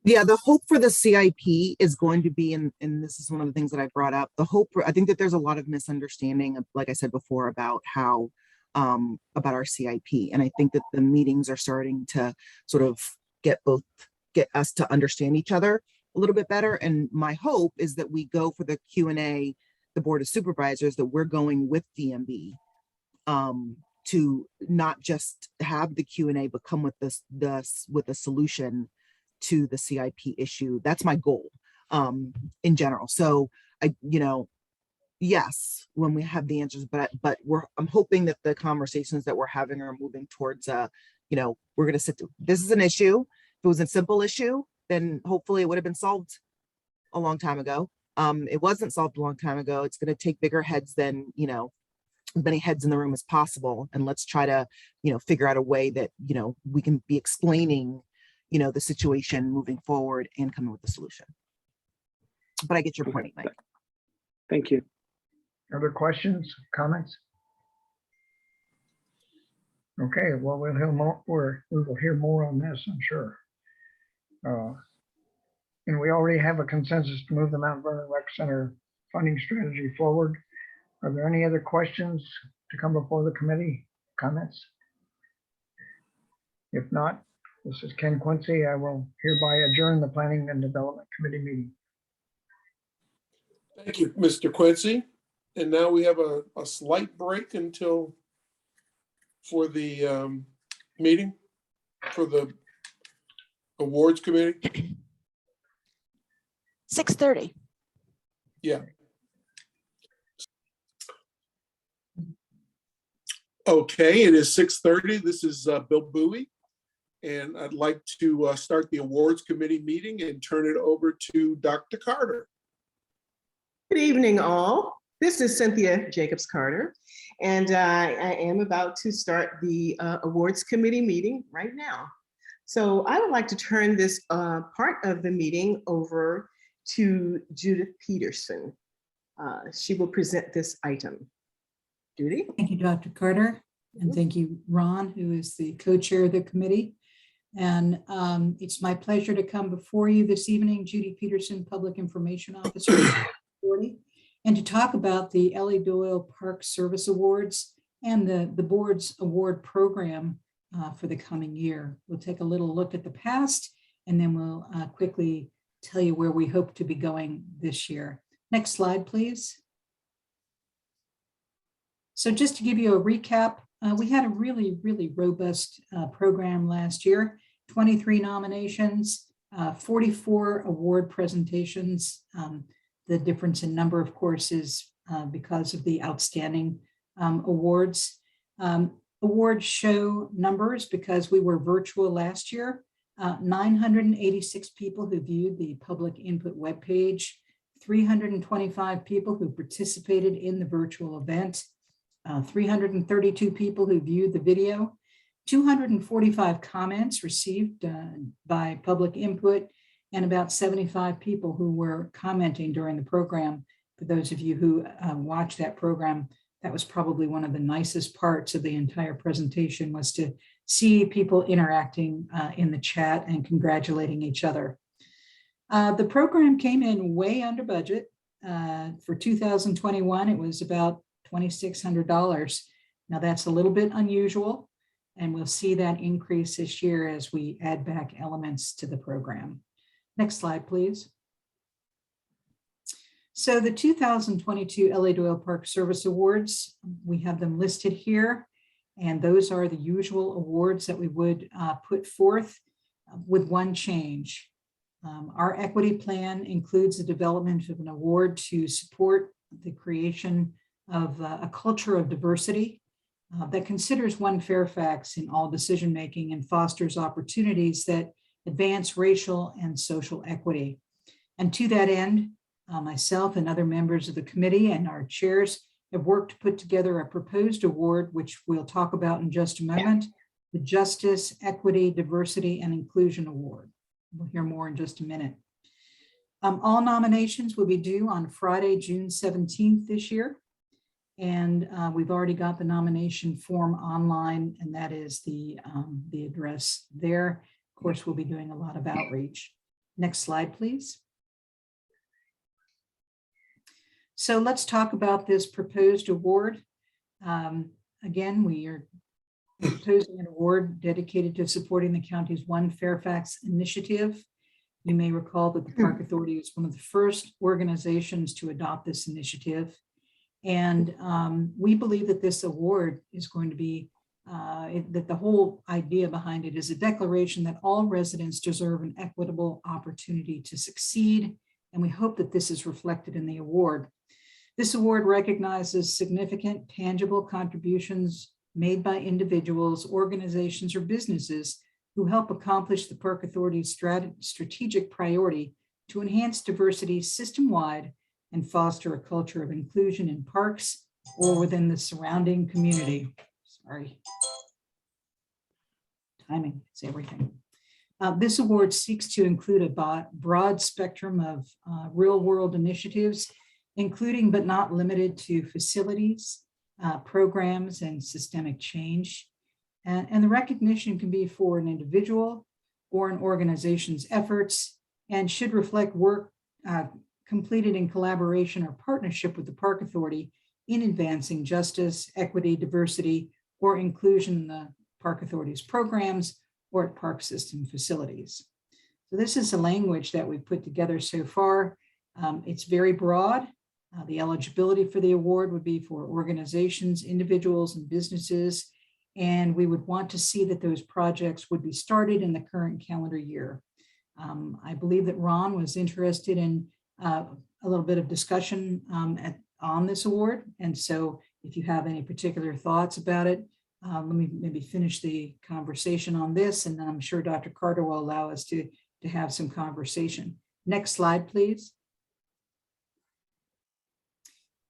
Yeah, the hope for the CIP is going to be, and this is one of the things that I brought up, the hope for, I think that there's a lot of misunderstanding, like I said before, about how, about our CIP. And I think that the meetings are starting to sort of get us to understand each other a little bit better. And my hope is that we go for the Q&A, the Board of Supervisors, that we're going with DMB, to not just have the Q&A, but come with with a solution to the CIP issue. That's my goal, in general. So yes, when we have the answers, but I'm hoping that the conversations that we're having are moving towards, we're going to this is an issue. If it was a simple issue, then hopefully it would have been solved a long time ago. It wasn't solved a long time ago. It's going to take bigger heads than, as many heads in the room as possible. And let's try to, figure out a way that, we can be explaining, the situation moving forward and coming with a solution. But I get your point, Mike. Thank you. Other questions, comments? Okay, well, we will hear more on this, I'm sure. And we already have a consensus to move the Mount Vernon Rec Center funding strategy forward. Are there any other questions to come before the committee? Comments? If not, this is Ken Quincy. I will hereby adjourn the Planning and Development Committee meeting. Thank you, Mr. Quincy. And now we have a slight break for the meeting for the awards committee. 6:30. Yeah. Okay, it is 6:30. This is Bill Bowie. And I'd like to start the awards committee meeting and turn it over to Dr. Carter. Good evening, all. This is Cynthia Jacobs Carter, and I am about to start the awards committee meeting right now. So I would like to turn this part of the meeting over to Judith Peterson. She will present this item. Judy? Thank you, Dr. Carter, and thank you, Ron, who is the co-chair of the committee. And it's my pleasure to come before you this evening, Judy Peterson, Public Information Officer, and to talk about the Ellie Doyle Park Service Awards and the board's award program for the coming year. We'll take a little look at the past, and then we'll quickly tell you where we hope to be going this year. Next slide, please. So just to give you a recap, we had a really, really robust program last year, 23 nominations, 44 award presentations. The difference in number, of course, is because of the outstanding awards. Awards show numbers because we were virtual last year. 986 people who viewed the public input webpage, 325 people who participated in the virtual event, 332 people who viewed the video, 245 comments received by public input, and about 75 people who were commenting during the program. For those of you who watched that program, that was probably one of the nicest parts of the entire presentation, was to see people interacting in the chat and congratulating each other. The program came in way under budget. For 2021, it was about $2,600. Now that's a little bit unusual, and we'll see that increase this year as we add back elements to the program. Next slide, please. So the 2022 LA Doyle Park Service Awards, we have them listed here, and those are the usual awards that we would put forth with one change. Our equity plan includes the development of an award to support the creation of a culture of diversity that considers One Fairfax in all decision-making and fosters opportunities that advance racial and social equity. And to that end, myself and other members of the committee and our chairs have worked to put together a proposed award, which we'll talk about in just a moment, the Justice, Equity, Diversity, and Inclusion Award. We'll hear more in just a minute. All nominations will be due on Friday, June 17th this year. And we've already got the nomination form online, and that is the address there. Of course, we'll be doing a lot of outreach. Next slide, please. So let's talk about this proposed award. Again, we are proposing an award dedicated to supporting the county's One Fairfax initiative. You may recall that the Park Authority was one of the first organizations to adopt this initiative. And we believe that this award is going to be, that the whole idea behind it is a declaration that all residents deserve an equitable opportunity to succeed. And we hope that this is reflected in the award. This award recognizes significant tangible contributions made by individuals, organizations, or businesses who help accomplish the Park Authority's strategic priority to enhance diversity system-wide and foster a culture of inclusion in parks or within the surrounding community. Sorry. Timing is everything. This award seeks to include a broad spectrum of real-world initiatives, including but not limited to facilities, programs, and systemic change. And the recognition can be for an individual or an organization's efforts and should reflect work completed in collaboration or partnership with the Park Authority in advancing justice, equity, diversity, or inclusion in the Park Authority's programs or at park system facilities. So this is the language that we've put together so far. It's very broad. The eligibility for the award would be for organizations, individuals, and businesses. And we would want to see that those projects would be started in the current calendar year. I believe that Ron was interested in a little bit of discussion on this award. And so if you have any particular thoughts about it, let me maybe finish the conversation on this, and then I'm sure Dr. Carter will allow us to have some conversation. Next slide, please.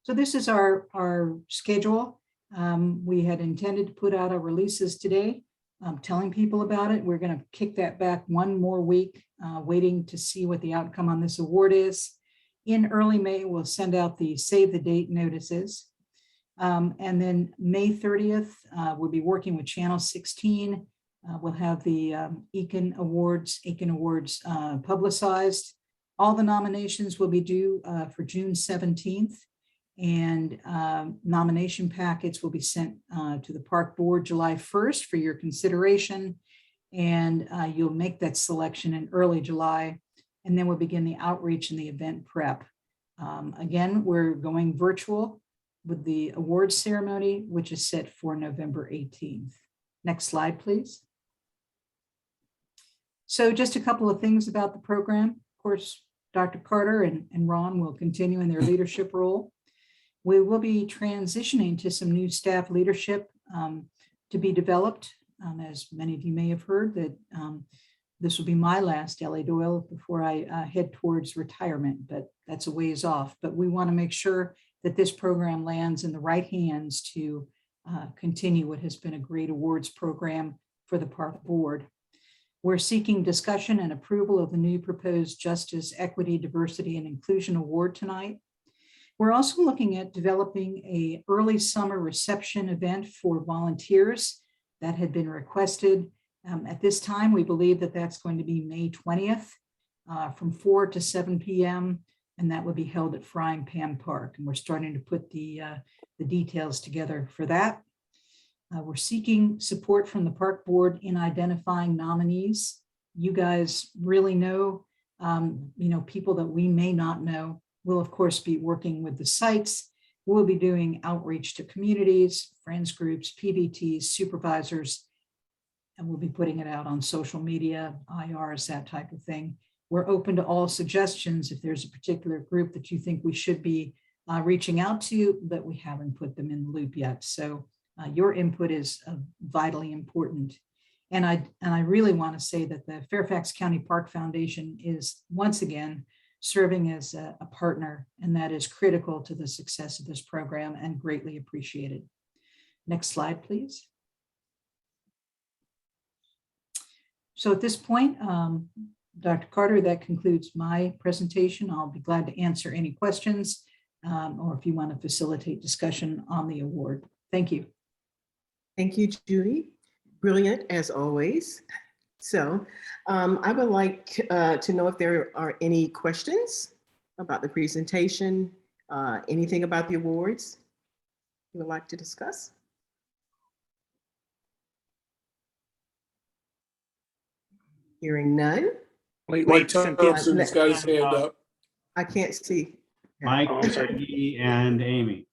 So this is our schedule. We had intended to put out our releases today, telling people about it. We're going to kick that back one more week, waiting to see what the outcome on this award is. In early May, we'll send out the save the date notices. And then May 30th, we'll be working with Channel 16. We'll have the Aiken Awards publicized. All the nominations will be due for June 17th. And nomination packets will be sent to the Park Board July 1st for your consideration. And you'll make that selection in early July. And then we'll begin the outreach and the event prep. Again, we're going virtual with the awards ceremony, which is set for November 18th. Next slide, please. So just a couple of things about the program. Of course, Dr. Carter and Ron will continue in their leadership role. We will be transitioning to some new staff leadership to be developed. As many of you may have heard, that this will be my last LA Doyle before I head towards retirement, but that's a ways off. But we want to make sure that this program lands in the right hands to continue what has been a great awards program for the Park Board. We're seeking discussion and approval of the new proposed Justice, Equity, Diversity, and Inclusion Award tonight. We're also looking at developing an early summer reception event for volunteers that had been requested. At this time, we believe that that's going to be May 20th from 4 to 7 p.m. and that would be held at Frying Pan Park. And we're starting to put the details together for that. We're seeking support from the Park Board in identifying nominees. You guys really know, people that we may not know. We'll, of course, be working with the sites. We'll be doing outreach to communities, friends groups, PVTs, supervisors, and we'll be putting it out on social media, IRs, that type of thing. We're open to all suggestions if there's a particular group that you think we should be reaching out to, but we haven't put them in the loop yet. So your input is vitally important. And I really want to say that the Fairfax County Park Foundation is once again serving as a partner, and that is critical to the success of this program and greatly appreciated. Next slide, please. So at this point, Dr. Carter, that concludes my presentation. I'll be glad to answer any questions or if you want to facilitate discussion on the award. Thank you. Thank you, Judy. Brilliant as always. So I would like to know if there are any questions about the presentation, anything about the awards you would like to discuss? Hearing none. Mike Thompson's got his hand up. I can't see. Mike, Oh, I'm sorry. Peggy, and Amy.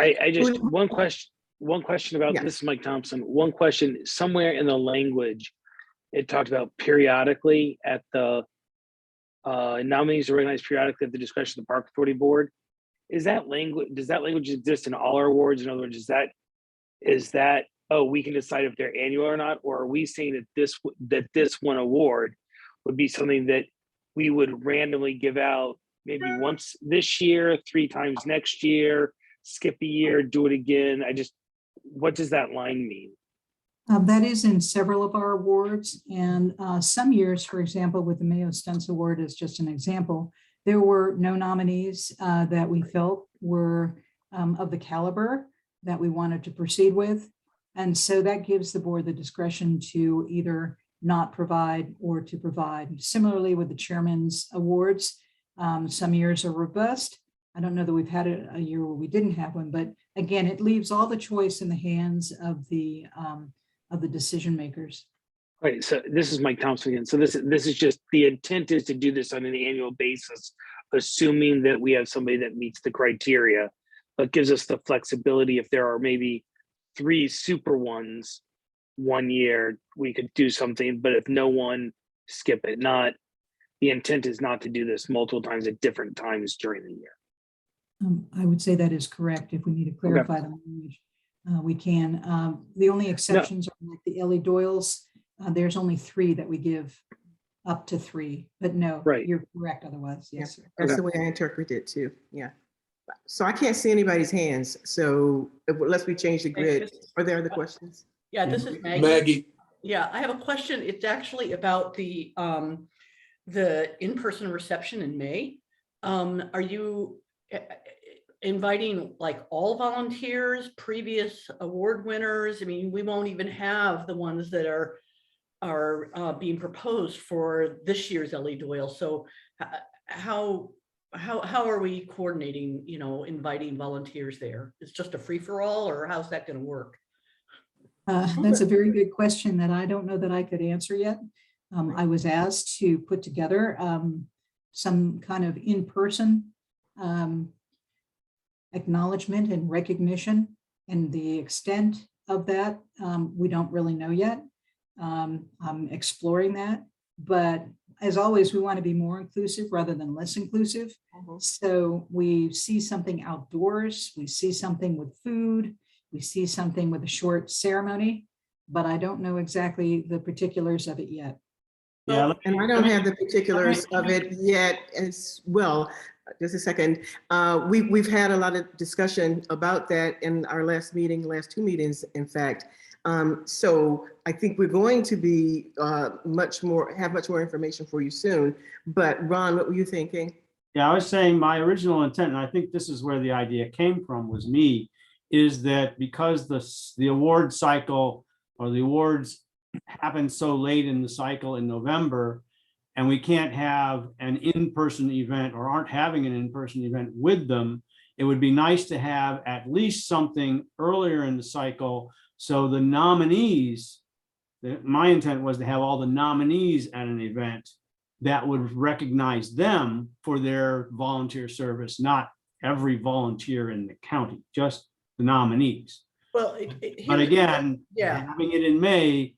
I just, one question about, Yeah. this is Mike Thompson. One question, somewhere in the language, it talked about periodically at the nominees are recognized periodically at the discretion of the Park Authority Board. Is that language, does that language exist in all our awards? In other words, is that, oh, we can decide if they're annual or not? Or are we saying that this one award would be something that we would randomly give out maybe once this year, 3 times next year, skip a year, do it again? What does that line mean? That is in several of our awards, and some years, for example, with the Mayo Stents Award as just an example, there were no nominees that we felt were of the caliber that we wanted to proceed with. And so that gives the board the discretion to either not provide or to provide. Similarly with the chairman's awards, some years are robust. I don't know that we've had a year where we didn't have one, but again, it leaves all the choice in the hands of the decision makers. Right, so this is Mike Thompson again. So this is just, the intent is to do this on an annual basis, assuming that we have somebody that meets the criteria, but gives us the flexibility if there are maybe 3 super ones one year, we could do something, but if no one, skip it. The intent is not to do this multiple times at different times during the year. I would say that is correct. If we need to clarify the language, we can. The only exceptions are like the Ellie Doyle's. There's only 3 that we give up to 3, but no, right. You're correct otherwise. Yes, sir. That's the way I interpret it too. Yeah. So I can't see anybody's hands. So unless we change the grid, are there other questions? Yeah, this is Maggie. Maggie. Yeah, I have a question. It's actually about the in-person reception in May. Are you inviting like all volunteers, previous award winners? I mean, we won't even have the ones that are being proposed for this year's Ellie Doyle. So how are we coordinating, inviting volunteers there? It's just a free-for-all, or how's that going to work? That's a very good question that I don't know that I could answer yet. I was asked to put together some kind of in-person acknowledgement and recognition, and the extent of that, we don't really know yet. I'm exploring that, but as always, we want to be more inclusive rather than less inclusive. So we see something outdoors, we see something with food, we see something with a short ceremony, but I don't know exactly the particulars of it yet. Yeah, and I don't have the particulars of it yet as well. Just a second. We've had a lot of discussion about that in our last 2 meetings, in fact. So I think we're going to be have much more information for you soon. But Ron, what were you thinking? Yeah, I was saying my original intent, and I think this is where the idea came from, was me, is that because the award cycle or the awards happen so late in the cycle in November, and we can't have an in-person event or aren't having an in-person event with them, it would be nice to have at least something earlier in the cycle. So the nominees, my intent was to have all the nominees at an event that would recognize them for their volunteer service, not every volunteer in the county, just the nominees. Well, but again, yeah, having it in May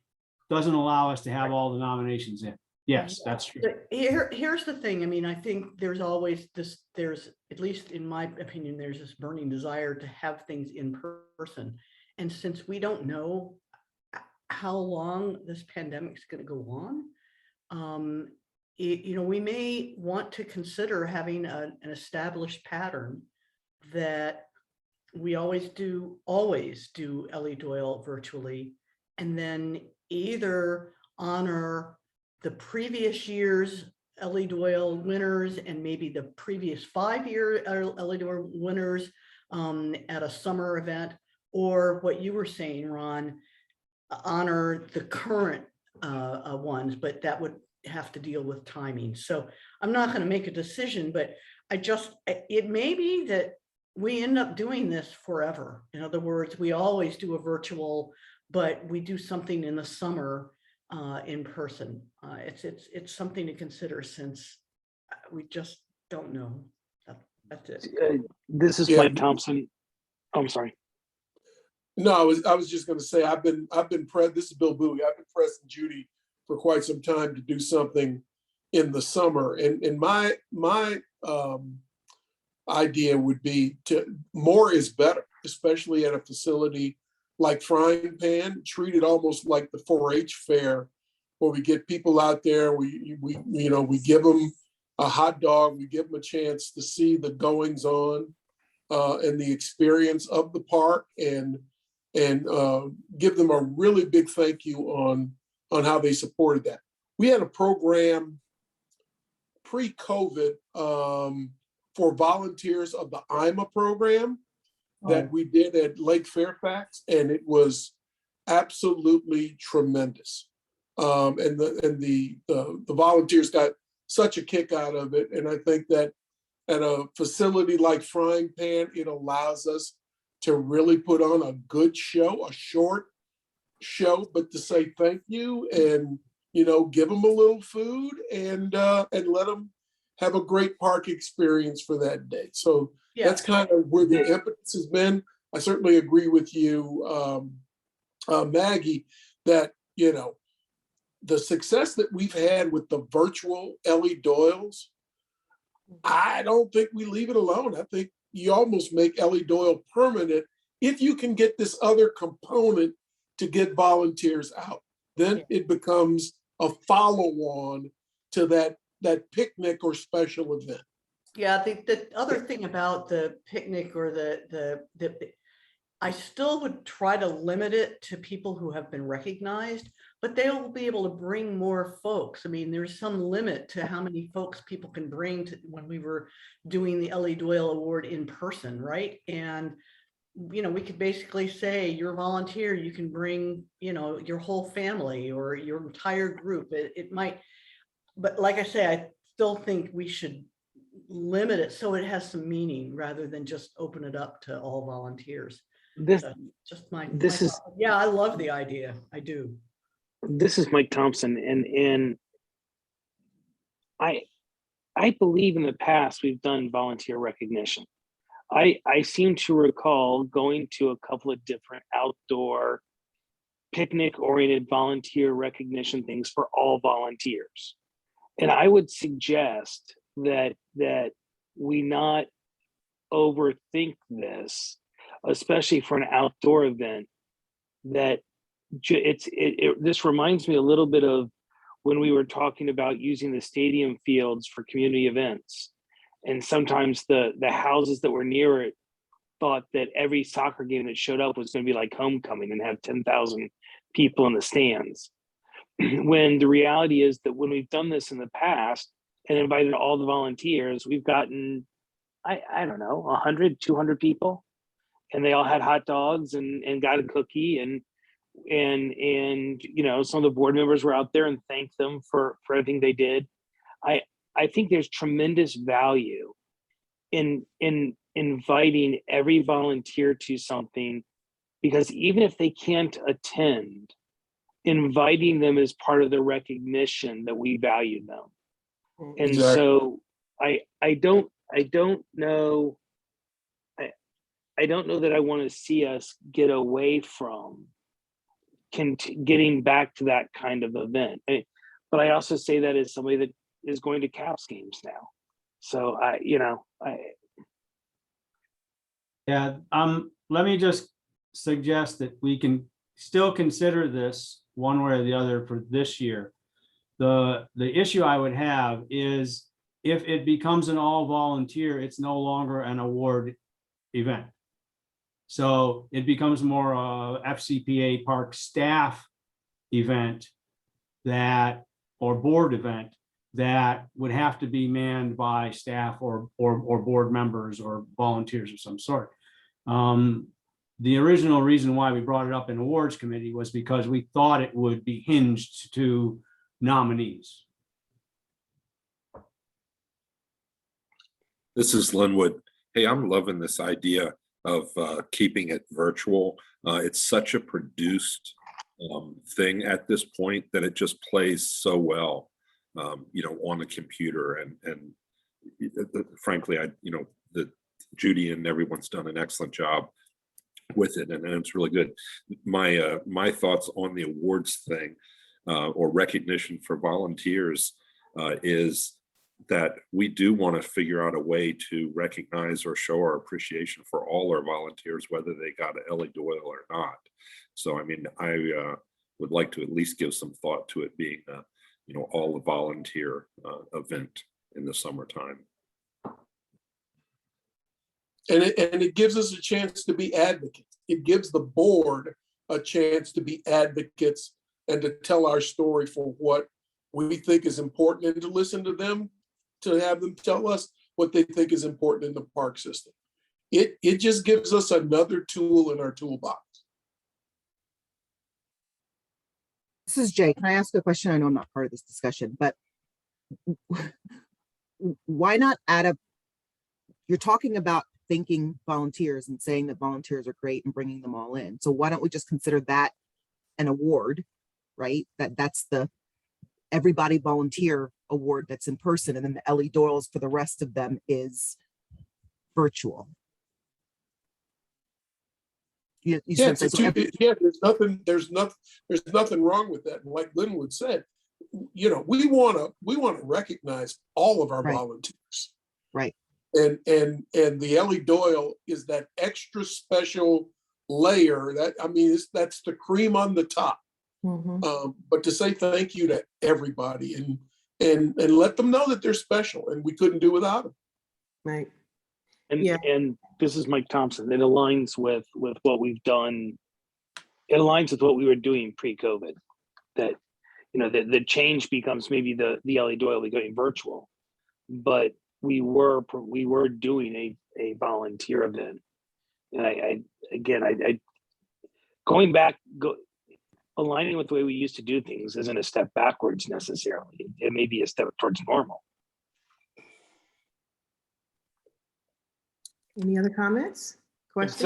doesn't allow us to have all the nominations in. Yes, that's true. Here's the thing. I mean, I think there's always this, at least in my opinion, there's this burning desire to have things in person. And since we don't know how long this pandemic is going to go on, we may want to consider having an established pattern that we always do Ellie Doyle virtually, and then either honor the previous year's Ellie Doyle winners and maybe the previous 5-year Ellie Doyle winners at a summer event, or what you were saying, Ron, honor the current ones, but that would have to deal with timing. So I'm not going to make a decision, but it may be that we end up doing this forever. In other words, we always do a virtual, but we do something in the summer in person. It's something to consider, since we just don't know. That's it. This is Yeah. Mike Thompson. Oh, I'm sorry. No, I was just going to say, this is Bill Bowie. I've been pressing Judy for quite some time to do something in the summer. And my idea would be more is better, especially at a facility like Frying Pan. Treat it almost like the 4-H fair, where we get people out there, we give them a hot dog, we give them a chance to see the goings on and the experience of the park, and give them a really big thank you on how they supported that. We had a program pre-COVID for volunteers of the IMA program that we did at Lake Fairfax, and it was absolutely tremendous. And the volunteers got such a kick out of it. And I think that at a facility like Frying Pan, it allows us to really put on a good show, a short show, but to say thank you and, give them a little food and let them have a great park experience for that day. So that's kind of where the impetus has been. I certainly agree with you, Maggie, that, the success that we've had with the virtual Ellie Doyles, I don't think we leave it alone. I think you almost make Ellie Doyle permanent if you can get this other component to get volunteers out. Then it becomes a follow-on to that picnic or special event. Yeah, the other thing about the picnic or I still would try to limit it to people who have been recognized, but they'll be able to bring more folks. I mean, there's some limit to how many folks people can bring to when we were doing the Ellie Doyle Award in person, right? And, we could basically say, you're a volunteer, you can bring, your whole family or your entire group. It might, but like I say, I still think we should limit it so it has some meaning rather than just open it up to all volunteers. I love the idea. I do. This is Mike Thompson, and I believe in the past we've done volunteer recognition. I seem to recall going to a couple of different outdoor picnic-oriented volunteer recognition things for all volunteers. And I would suggest that we not overthink this, especially for an outdoor event. That this reminds me a little bit of when we were talking about using the stadium fields for community events. And sometimes the houses that were near it thought that every soccer game that showed up was going to be like homecoming and have 10,000 people in the stands. When the reality is that when we've done this in the past and invited all the volunteers, we've gotten, I don't know, 100, 200 people, and they all had hot dogs and got a cookie, and some of the board members were out there and thanked them for everything they did. I think there's tremendous value in inviting every volunteer to something, because even if they can't attend, inviting them is part of the recognition that we value them. And so I don't know that I want to see us get away from getting back to that kind of event. But I also say that as somebody that is going to Caps games now. So let me just suggest that we can still consider this one way or the other for this year. The issue I would have is if it becomes an all volunteer, it's no longer an award event. So it becomes more a FCPA park staff event or board event that would have to be manned by staff or board members or volunteers of some sort. The original reason why we brought it up in awards committee was because we thought it would be hinged to nominees. This is Linwood. Hey, I'm loving this idea of keeping it virtual. It's such a produced thing at this point that it just plays so well, on the computer. And frankly, Judy and everyone's done an excellent job with it, and it's really good. My thoughts on the awards thing or recognition for volunteers is that we do want to figure out a way to recognize or show our appreciation for all our volunteers, whether they got an Ellie Doyle or not. So, I mean, I would like to at least give some thought to it being all the volunteer event in the summertime. And it gives us a chance to be advocates. It gives the board a chance to be advocates and to tell our story for what we think is important, and to listen to them, to have them tell us what they think is important in the park system. It just gives us another tool in our toolbox. This is Jay. Can I ask a question? I know I'm not part of this discussion, but why not add you're talking about thanking volunteers and saying that volunteers are great and bringing them all in. So why don't we just consider that an award, right? That's the everybody volunteer award that's in person, and then the Ellie Doyle's for the rest of them is virtual. Yeah, there's nothing wrong with that. And like Linwood said, we want to recognize all of our volunteers. Right. And the Ellie Doyle is that extra special layer that's the cream on the top. Mm-hmm. But to say thank you to everybody and let them know that they're special and we couldn't do without them. Right. And this is Mike Thompson. It aligns with what we've done. It aligns with what we were doing pre-COVID. That the change becomes maybe the Ellie Doyle going virtual, but we were doing a volunteer event. And I going back. Aligning with the way we used to do things isn't a step backwards necessarily. It may be a step towards normal. Any other comments? Questions?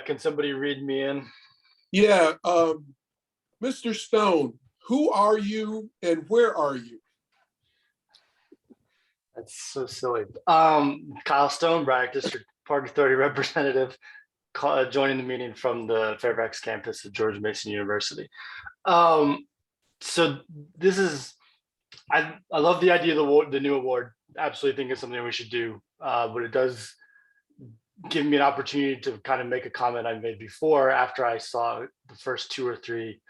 Can somebody read me in? Yeah, Mr. Stone, who are you and where are you? That's so silly. Kyle Stone, Braddock District Park Authority representative, joining the meeting from the Fairfax campus of George Mason University. So this is, I love the idea of the new award. Absolutely think it's something we should do, but it does give me an opportunity to kind of make a comment I made before after I saw the first 2 or 3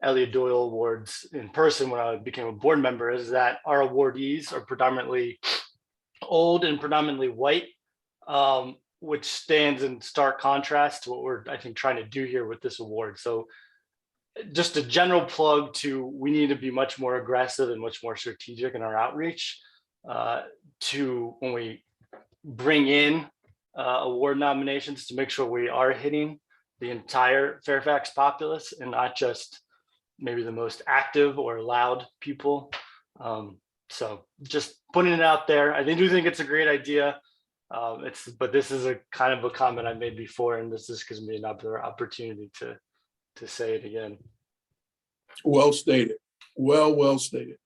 Elliott Doyle awards in person when I became a board member, is that our awardees are predominantly old and predominantly white, which stands in stark contrast to what we're, I think, trying to do here with this award. So just a general plug to, we need to be much more aggressive and much more strategic in our outreach to when we bring in award nominations, to make sure we are hitting the entire Fairfax populace and not just maybe the most active or loud people. So just putting it out there. I do think it's a great idea. But this is a kind of a comment I made before, and this just gives me another opportunity to say it again. Well stated. Well stated.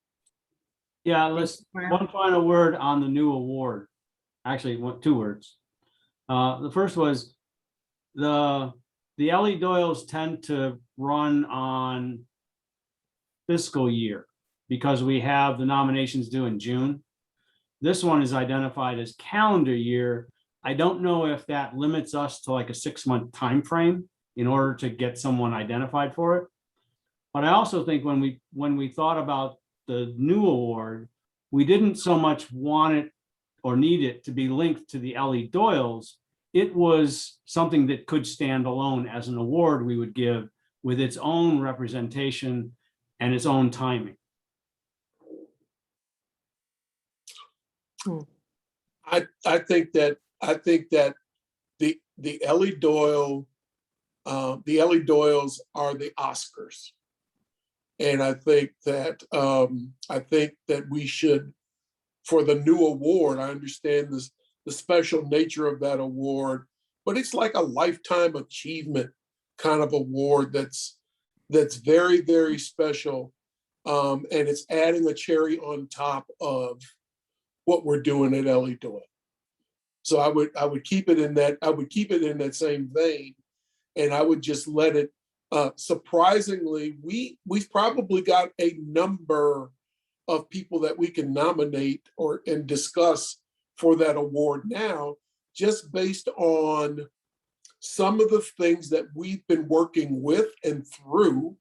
Yeah, one final word on the new award. Actually, 2 words. The first was the Ellie Doyles tend to run on fiscal year because we have the nominations due in June. This one is identified as calendar year. I don't know if that limits us to like a 6-month time frame in order to get someone identified for it. But I also think when we thought about the new award, we didn't so much want it or need it to be linked to the Ellie Doyles. It was something that could stand alone as an award we would give with its own representation and its own timing. I think that the Ellie Doyle The Ellie Doyles are the Oscars. And I think that we should, for the new award, I understand the special nature of that award, but it's like a lifetime achievement kind of award that's very, very special. And it's adding a cherry on top of what we're doing at Ellie Doyle. So I would keep it in that same vein, and I would just let it. Surprisingly, we've probably got a number of people that we can nominate and discuss for that award now, just based on some of the things that we've been working with and through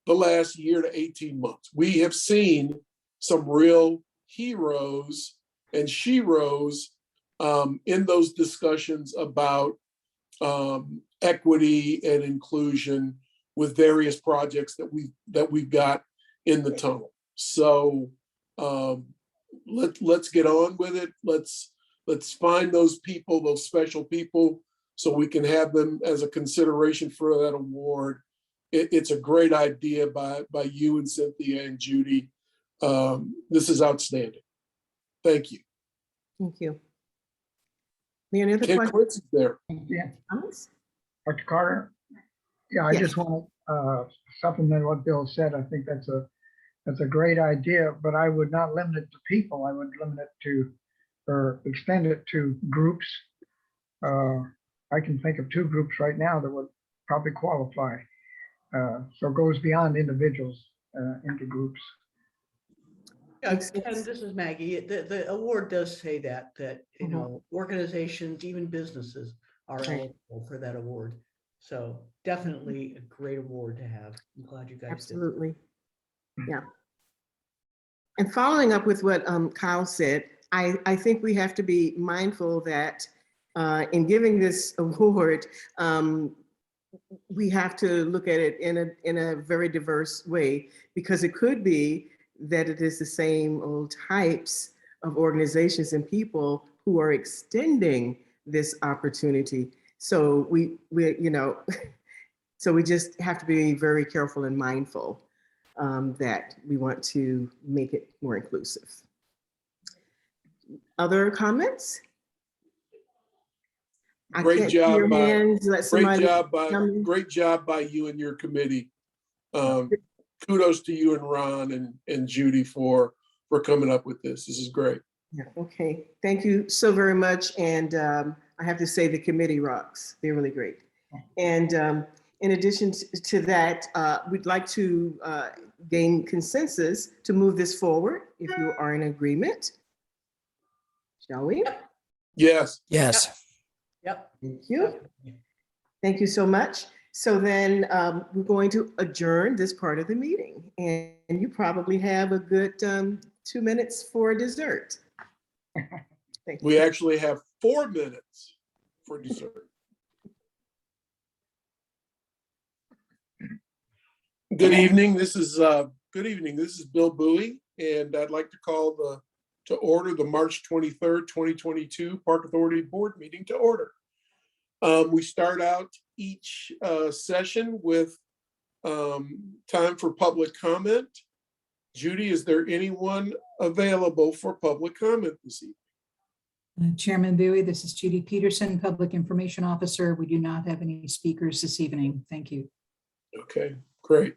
the last year to 18 months. We have seen some real heroes and sheroes in those discussions about equity and inclusion with various projects that we've got in the tunnel. So let's get on with it. Let's find those people, those special people, so we can have them as a consideration for that award. It's a great idea by you and Cynthia and Judy. This is outstanding. Thank you. Thank you. Any other Ken questions? Quincy's there. Yeah, Comments? Dr. Carter? Yeah, I Yes. just want to supplement what Bill said. I think that's a great idea, but I would not limit it to people. I would limit it to, or extend it to groups. I can think of 2 groups right now that would probably qualify. So it goes beyond individuals into groups. Yeah, Ken, this is Maggie. The award does say that you Mhm. know, organizations, even businesses are Right. eligible for that award. So definitely a great award to have. I'm glad you guys did. Absolutely. Yeah. And following up with what Kyle said, I think we have to be mindful that in giving this award, we have to look at it in a very diverse way, because it could be that it is the same old types of organizations and people who are extending this opportunity. So we you know, so we just have to be very careful and mindful that we want to make it more inclusive. Other comments? I Great can't see job your by hands. Let somebody come. great job by you and your committee. Kudos to you and Ron and Judy for coming up with this. This is great. Yeah, okay. Thank you so very much. And I have to say the committee rocks. They're really great. And in addition to that, we'd like to gain consensus to move this forward, if you are in agreement. Shall we? Yes. Yes. Yep. Thank you. Thank you so much. So then we're going to adjourn this part of the meeting, and you probably have a good 2 minutes for dessert. Thank you. We actually have 4 minutes for dessert. Good evening. This is Bill Bowie, and I'd like to call to order the March 23rd, 2022 Park Authority Board meeting to order. We start out each session with time for public comment. Judy, is there anyone available for public comment this evening? Chairman Bowie, this is Judy Peterson, Public Information Officer. We do not have any speakers this evening. Thank you. Okay, great.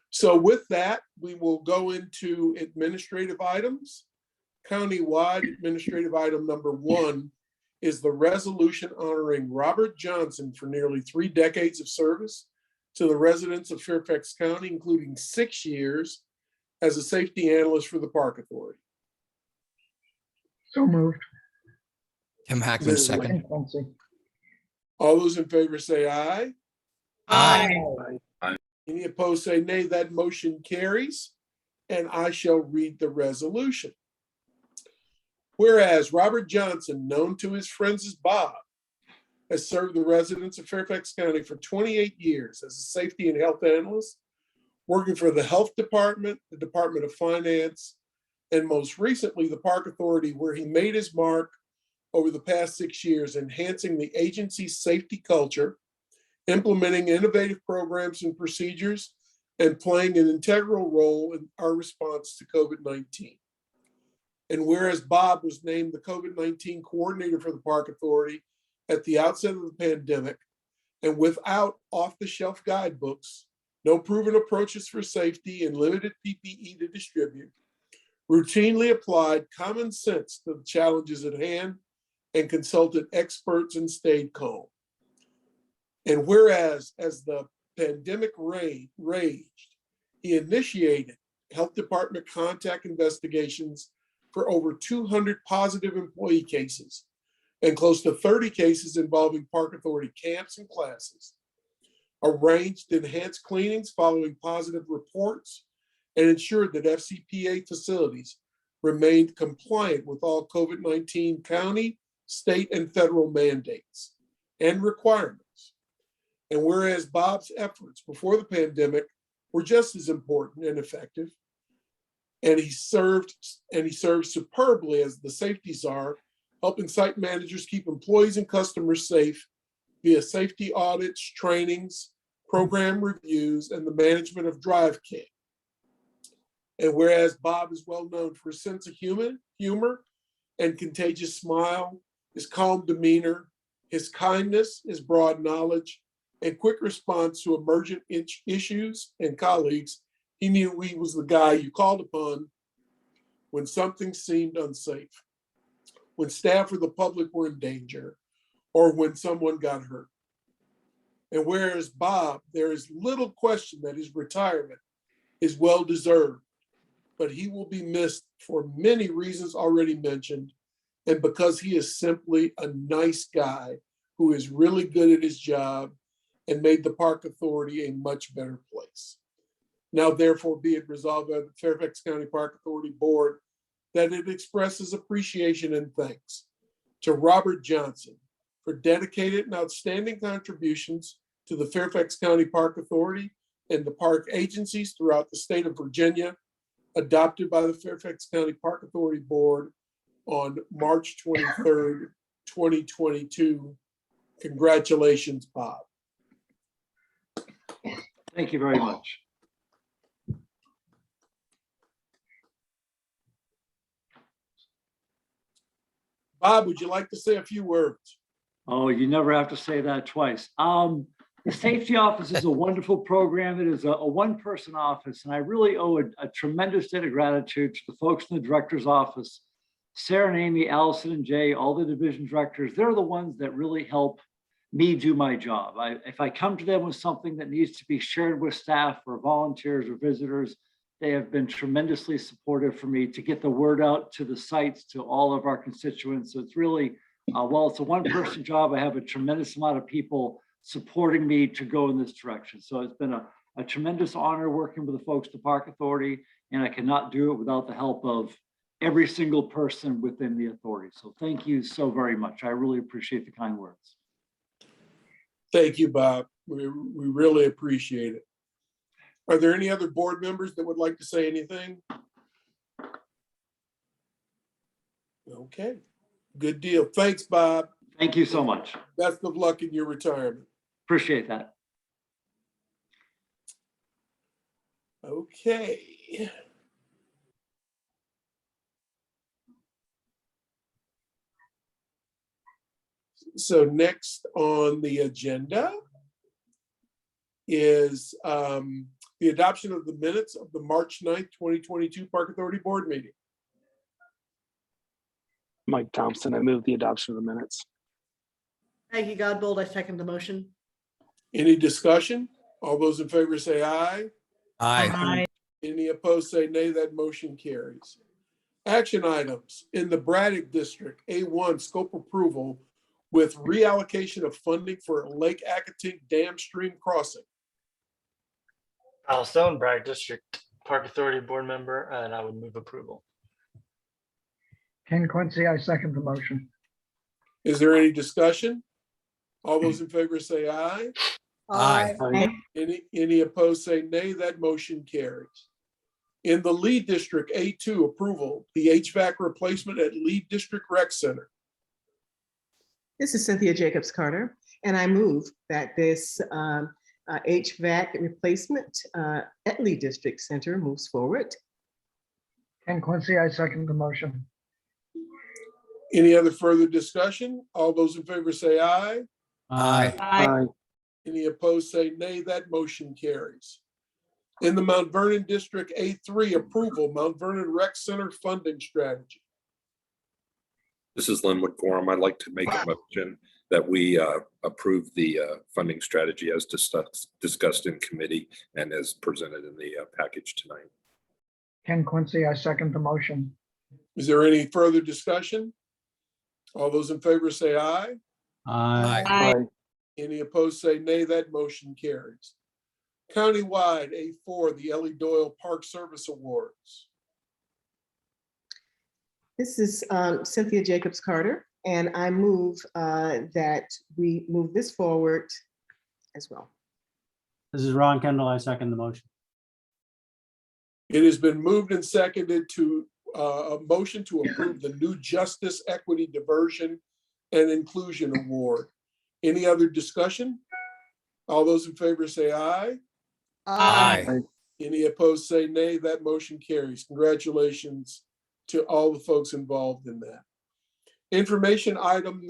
So with that, we will go into administrative items. Countywide administrative item number 1 is the resolution honoring Robert Johnson for nearly 3 decades of service to the residents of Fairfax County, including 6 years as a safety analyst for the Park Authority. So moved. Tim Hackman, second. All those in favor say aye. Aye. Any opposed say nay. That motion carries, and I shall read the resolution. Whereas Robert Johnson, known to his friends as Bob, has served the residents of Fairfax County for 28 years as a safety and health analyst, working for the Health Department, the Department of Finance, and most recently the Park Authority, where he made his mark over the past 6 years, enhancing the agency's safety culture implementing innovative programs and procedures, and playing an integral role in our response to COVID-19. And whereas Bob was named the COVID-19 coordinator for the Park Authority at the outset of the pandemic, and without off-the-shelf guidebooks, no proven approaches for safety, and limited PPE to distribute, routinely applied common sense to the challenges at hand and consulted experts and stayed calm. And whereas as the pandemic raged, he initiated health department contact investigations for over 200 positive employee cases and close to 30 cases involving Park Authority camps and classes, arranged enhanced cleanings following positive reports, and ensured that FCPA facilities remained compliant with all COVID-19 county, state, and federal mandates and requirements. And whereas Bob's efforts before the pandemic were just as important and effective, and he served superbly as the safety czar, helping site managers keep employees and customers safe via safety audits, trainings, program reviews, and the management of drive kit. And whereas Bob is well known for his sense of humor and contagious smile, his calm demeanor, his kindness, his broad knowledge, and quick response to emergent issues and colleagues, he knew he was the guy you called upon when something seemed unsafe, when staff or the public were in danger, or when someone got hurt. And whereas Bob, there is little question that his retirement is well-deserved, but he will be missed for many reasons already mentioned, and because he is simply a nice guy who is really good at his job and made the Park Authority a much better place. Now, therefore, be it resolved by the Fairfax County Park Authority Board that it expresses appreciation and thanks to Robert Johnson for dedicated and outstanding contributions to the Fairfax County Park Authority and the park agencies throughout the state of Virginia, adopted by the Fairfax County Park Authority Board on March 23rd, 2022. Congratulations, Bob. Thank you very much. Bob, would you like to say a few words? Oh, you never have to say that twice. The safety office is a wonderful program. It is a one-person office, and I really owe a tremendous debt of gratitude to the folks in the director's office, Sarah and Amy, Allison and Jay, all the division directors. They're the ones that really help me do my job. If I come to them with something that needs to be shared with staff or volunteers or visitors, they have been tremendously supportive for me to get the word out to the sites, to all of our constituents. So it's really, while it's a one-person job, I have a tremendous amount of people supporting me to go in this direction. So it's been a tremendous honor working with the folks at the Park Authority, and I cannot do it without the help of every single person within the authority. So thank you so very much. I really appreciate the kind words. Thank you, Bob. We really appreciate it. Are there any other board members that would like to say anything? Okay, good deal. Thanks, Bob. Thank you so much. Best of luck in your retirement. Appreciate that. Okay. So next on the agenda is the adoption of the minutes of the March 9th, 2022 Park Authority Board meeting. Mike Thompson, I move the adoption of the minutes. Maggie Godbold, I second the motion. Any discussion? All those in favor say aye. Aye. Any opposed say nay. That motion carries. Action items in the Braddock District, A1 scope approval with reallocation of funding for Lake Accotink Dam Stream Crossing. Al Stone, Bragg District Park Authority Board Member, and I would move approval. Ken Quincy, I second the motion. Is there any discussion? All those in favor say aye. Aye. Any opposed say nay. That motion carries. In the Lee District, A2 approval, the HVAC replacement at Lee District Rec Center. This is Cynthia Jacobs Carter, And I move that this HVAC replacement at Lee District Center moves forward. Ken Quincy, I second the motion. Any other further discussion? All those in favor say aye. Aye. Any opposed say nay. That motion carries. In the Mount Vernon District A3 approval, Mount Vernon Rec Center funding strategy. This is Linwood Quorum. I'd like to make a motion that we approve the funding strategy as discussed in committee and as presented in the package tonight. Ken Quincy, I second the motion. Is there any further discussion? All those in favor say aye. Aye. Any opposed say nay. That motion carries. Countywide A4, the Ellie Doyle Park Service Awards. This is Cynthia Jacobs Carter, and I move that we move this forward as well. This is Ron Kendall. I second the motion. It has been moved and seconded to a motion to approve the new Justice, Equity, Diversion, and Inclusion Award. Any other discussion? All those in favor say aye. Aye. Any opposed say nay. That motion carries. Congratulations to all the folks involved in that. Information item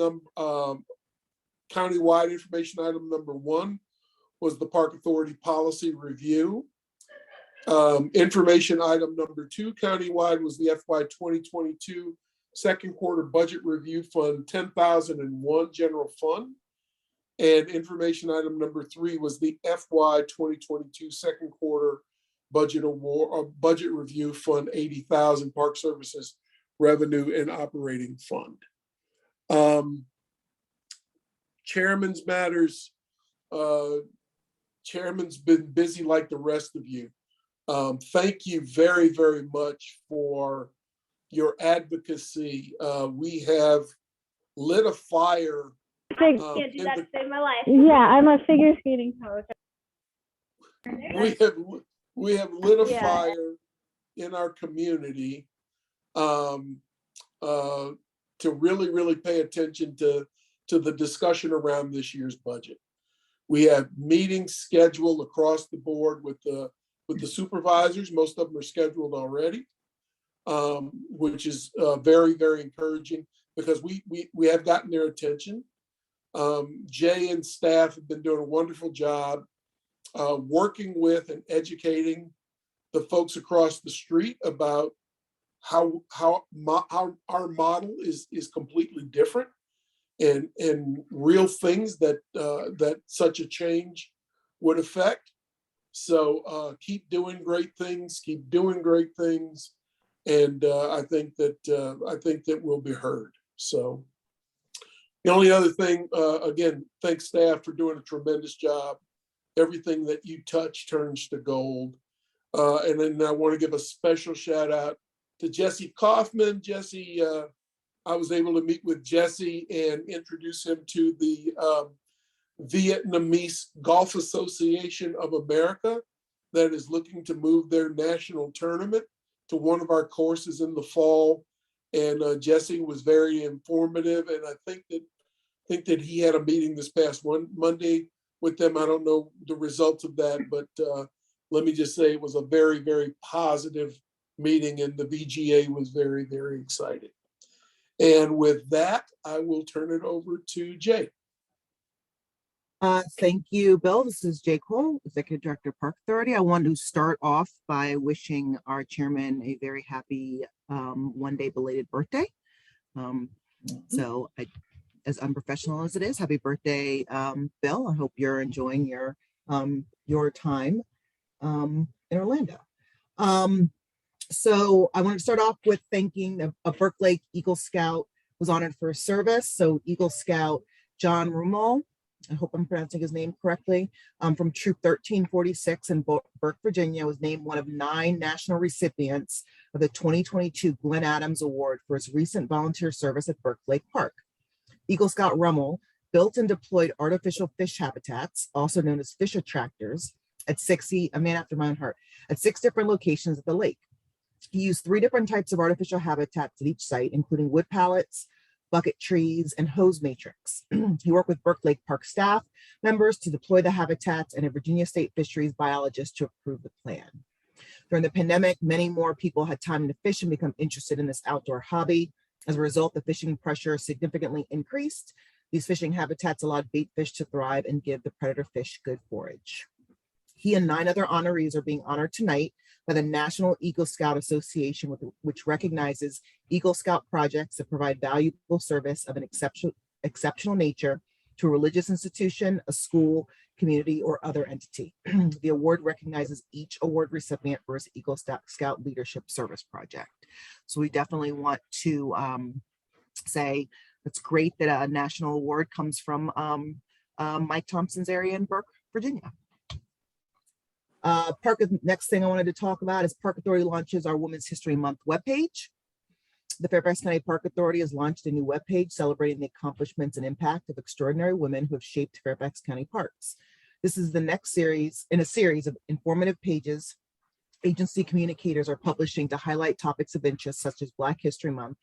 countywide information item number 1 was the Park Authority Policy Review. Information item number 2 countywide was the FY 2022 second quarter budget review fund 10,001 general fund. And information item number 3 was the FY 2022 second quarter budget award or budget review fund 80,000 Park Services revenue and operating fund. Chairman's matters. Chairman's been busy like the rest of you. Thank you very, very much for your advocacy. We have lit a fire. Can't do that to save my life. Yeah, I'm a figure skating coach. We have lit a fire in our community to really, really pay attention to the discussion around this year's budget. We have meetings scheduled across the board with the supervisors. Most of them are scheduled already, which is very, very encouraging because we have gotten their attention. Jay and staff have been doing a wonderful job working with and educating the folks across the street about how our model is completely different and real things that such a change would affect. So keep doing great things, and I think that we'll be heard. So the only other thing, again, thanks staff for doing a tremendous job. Everything that you touch turns to gold. And then I want to give a special shout out to Jesse Kaufman. Jesse, I was able to meet with Jesse and introduce him to the Vietnamese Golf Association of America that is looking to move their national tournament to one of our courses in the fall. And Jesse was very informative, and I think that he had a meeting this past Monday with them. I don't know the results of that, but let me just say it was a very, very positive meeting, and the VGA was very, very excited. And with that, I will turn it over to Jay. Thank you, Bill. This is Jay Cole, Executive Director of Park Authority. I want to start off by wishing our chairman a very happy one-day belated birthday. So as unprofessional as it is, happy birthday, Bill. I hope you're enjoying your time in Orlando. So I want to start off with thanking a Burke Lake Eagle Scout was honored for his service. So Eagle Scout John Rumal, I hope I'm pronouncing his name correctly, from Troop 1346 in Burke, Virginia, was named one of 9 national recipients of the 2022 Glenn Adams Award for his recent volunteer service at Burke Lake Park. Eagle Scout Rummel built and deployed artificial fish habitats, also known as fish attractors, at 6 different locations at the lake. He used 3 different types of artificial habitats at each site, including wood pallets, bucket trees, and hose matrix. He worked with Burke Lake Park staff members to deploy the habitats and a Virginia State fisheries biologist to approve the plan. During the pandemic, many more people had time to fish and become interested in this outdoor hobby. As a result, the fishing pressure significantly increased. These fishing habitats allowed bait fish to thrive and give the predator fish good forage. He and 9 other honorees are being honored tonight by the National Eagle Scout Association, which recognizes Eagle Scout projects that provide valuable service of an exceptional nature to a religious institution, a school, community, or other entity. The award recognizes each award recipient for his Eagle Scout Leadership Service project. So we definitely want to say it's great that a national award comes from Mike Thompson's area in Burke, Virginia. Next thing I wanted to talk about is Park Authority launches our Women's History Month webpage. The Fairfax County Park Authority has launched a new webpage celebrating the accomplishments and impact of extraordinary women who have shaped Fairfax County parks. This is the next series in a series of informative pages agency communicators are publishing to highlight topics of interest such as Black History Month,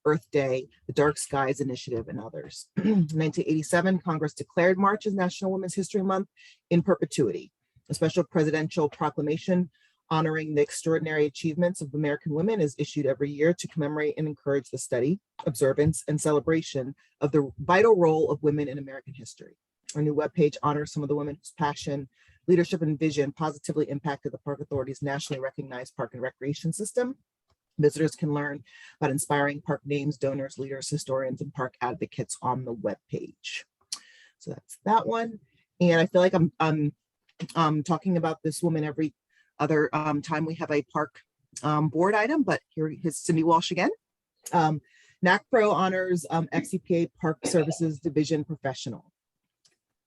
Earth Day, the Dark Skies Initiative, and others. In 1987, Congress declared March as National Women's History Month in perpetuity. A special presidential proclamation honoring the extraordinary achievements of American women is issued every year to commemorate and encourage the study, observance, and celebration of the vital role of women in American history. Our new webpage honors some of the women whose passion, leadership, and vision positively impacted the Park Authority's nationally recognized park and recreation system. Visitors can learn about inspiring park names, donors, leaders, historians, and park advocates on the webpage. So that's that one. And I feel like I'm talking about this woman every other time we have a park board item, but here is Cindy Walsh again. NACPRO honors XCPA Park Services Division Professional.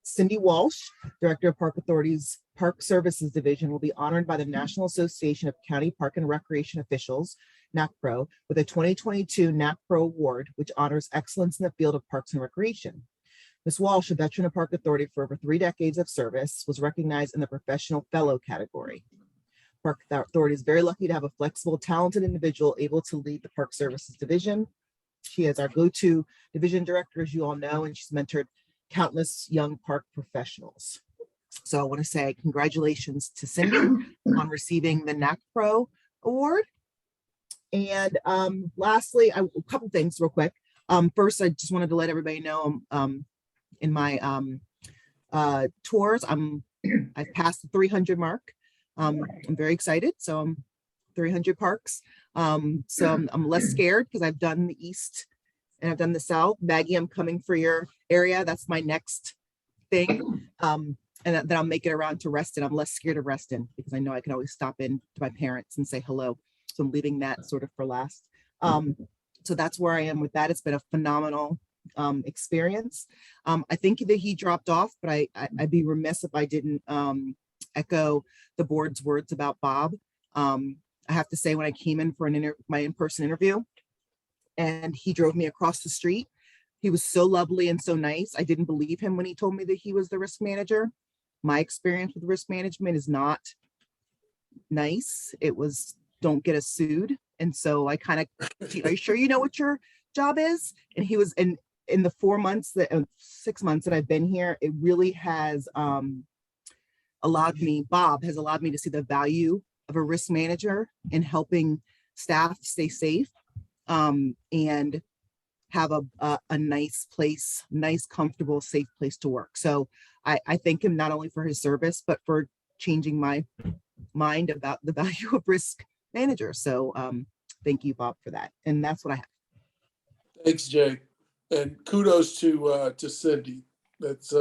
Cindy Walsh, Director of Park Authority's Park Services Division, will be honored by the National Association of County Park and Recreation Officials, NACPRO, with a 2022 NACPRO Award, which honors excellence in the field of parks and recreation. Ms. Walsh, a veteran of Park Authority for over 3 decades of service, was recognized in the Professional Fellow category. Park Authority is very lucky to have a flexible, talented individual able to lead the Park Services Division. She is our go-to division director, as you all know, and she's mentored countless young park professionals. So I want to say congratulations to Cindy on receiving the NACPRO Award. And lastly, a couple things real quick. First, I just wanted to let everybody know in my tours, I've passed the 300 mark. I'm very excited. So I'm 300 parks. So I'm less scared because I've done the East and I've done the South. Maggie, I'm coming for your area. That's my next thing. And then I'll make it around to Reston. I'm less scared of Reston because I know I can always stop in to my parents and say hello. So I'm leaving that sort of for last. So that's where I am with that. It's been a phenomenal experience. I think that he dropped off, but I'd be remiss if I didn't echo the board's words about Bob. I have to say, when I came in for my in-person interview and he drove me across the street, he was so lovely and so nice. I didn't believe him when he told me that he was the risk manager. My experience with risk management is not nice. It was, don't get us sued. And so I kind of, are you sure you know what your job is? And he was in the 6 months that I've been here, it really has Bob has allowed me to see the value of a risk manager in helping staff stay safe and have a nice place, nice, comfortable, safe place to work. So I thank him not only for his service, but for changing my mind about the value of risk manager. So thank you, Bob, for that. And that's what I have. Thanks, Jay. And kudos to Cindy. That's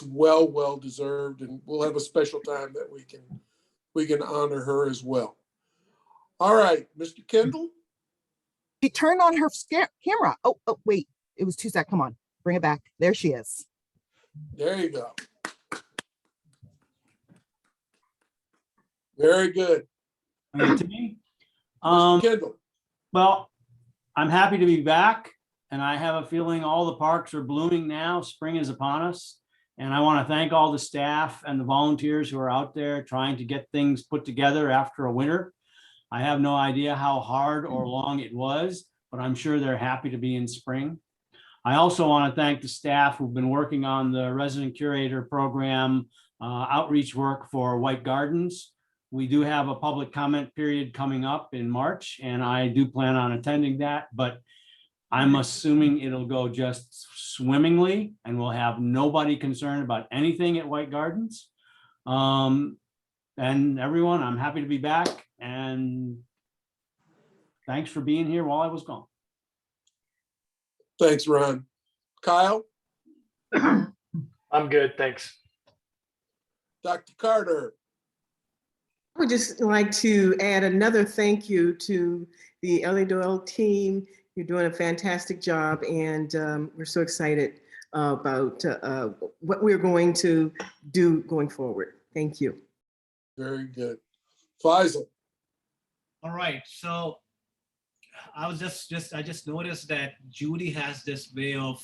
well deserved, and we'll have a special time that we can honor her as well. All right, Mr. Kendall. She turned on her camera. Oh, wait, it was 2 seconds. Come on, bring it back. There she is. There you go. Very good. To me, Mr. Kendall. Well, I'm happy to be back, and I have a feeling all the parks are blooming now. Spring is upon us. And I want to thank all the staff and the volunteers who are out there trying to get things put together after a winter. I have no idea how hard or long it was, but I'm sure they're happy to be in spring. I also want to thank the staff who've been working on the resident curator program outreach work for White Gardens. We do have a public comment period coming up in March, and I do plan on attending that, but I'm assuming it'll go just swimmingly and we'll have nobody concerned about anything at White Gardens. And everyone, I'm happy to be back, and thanks for being here while I was gone. Thanks, Ron. Kyle? I'm good, thanks. Dr. Carter? I would just like to add another thank you to the Doyle team. You're doing a fantastic job, and we're so excited about what we're going to do going forward. Thank you. Very good. Faisal? All right, so I just noticed that Judy has this way of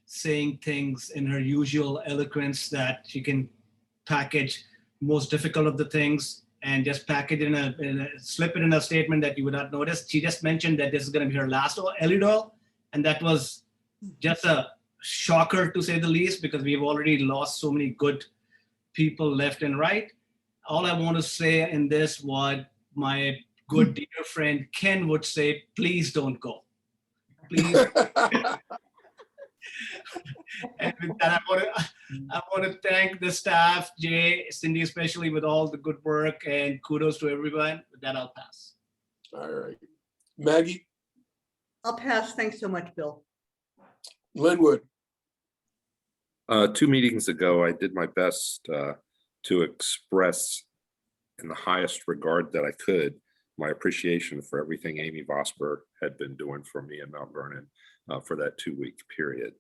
saying things in her usual eloquence that she can package most difficult of the things and just package it slip it in a statement that you would not notice. She just mentioned that this is going to be her last Doyle, and that was just a shocker to say the least, because we've already lost so many good people left and right. All I want to say in this, what my good dear friend Ken would say, please don't go. Please. And with that, I want to thank the staff, Jay, Cindy, especially with all the good work, and kudos to everyone. With that, I'll pass. All right. Maggie? I'll pass. Thanks so much, Bill. Linwood? 2 meetings ago, I did my best to express in the highest regard that I could my appreciation for everything Amy Vosper had been doing for me in Mount Vernon for that 2-week period.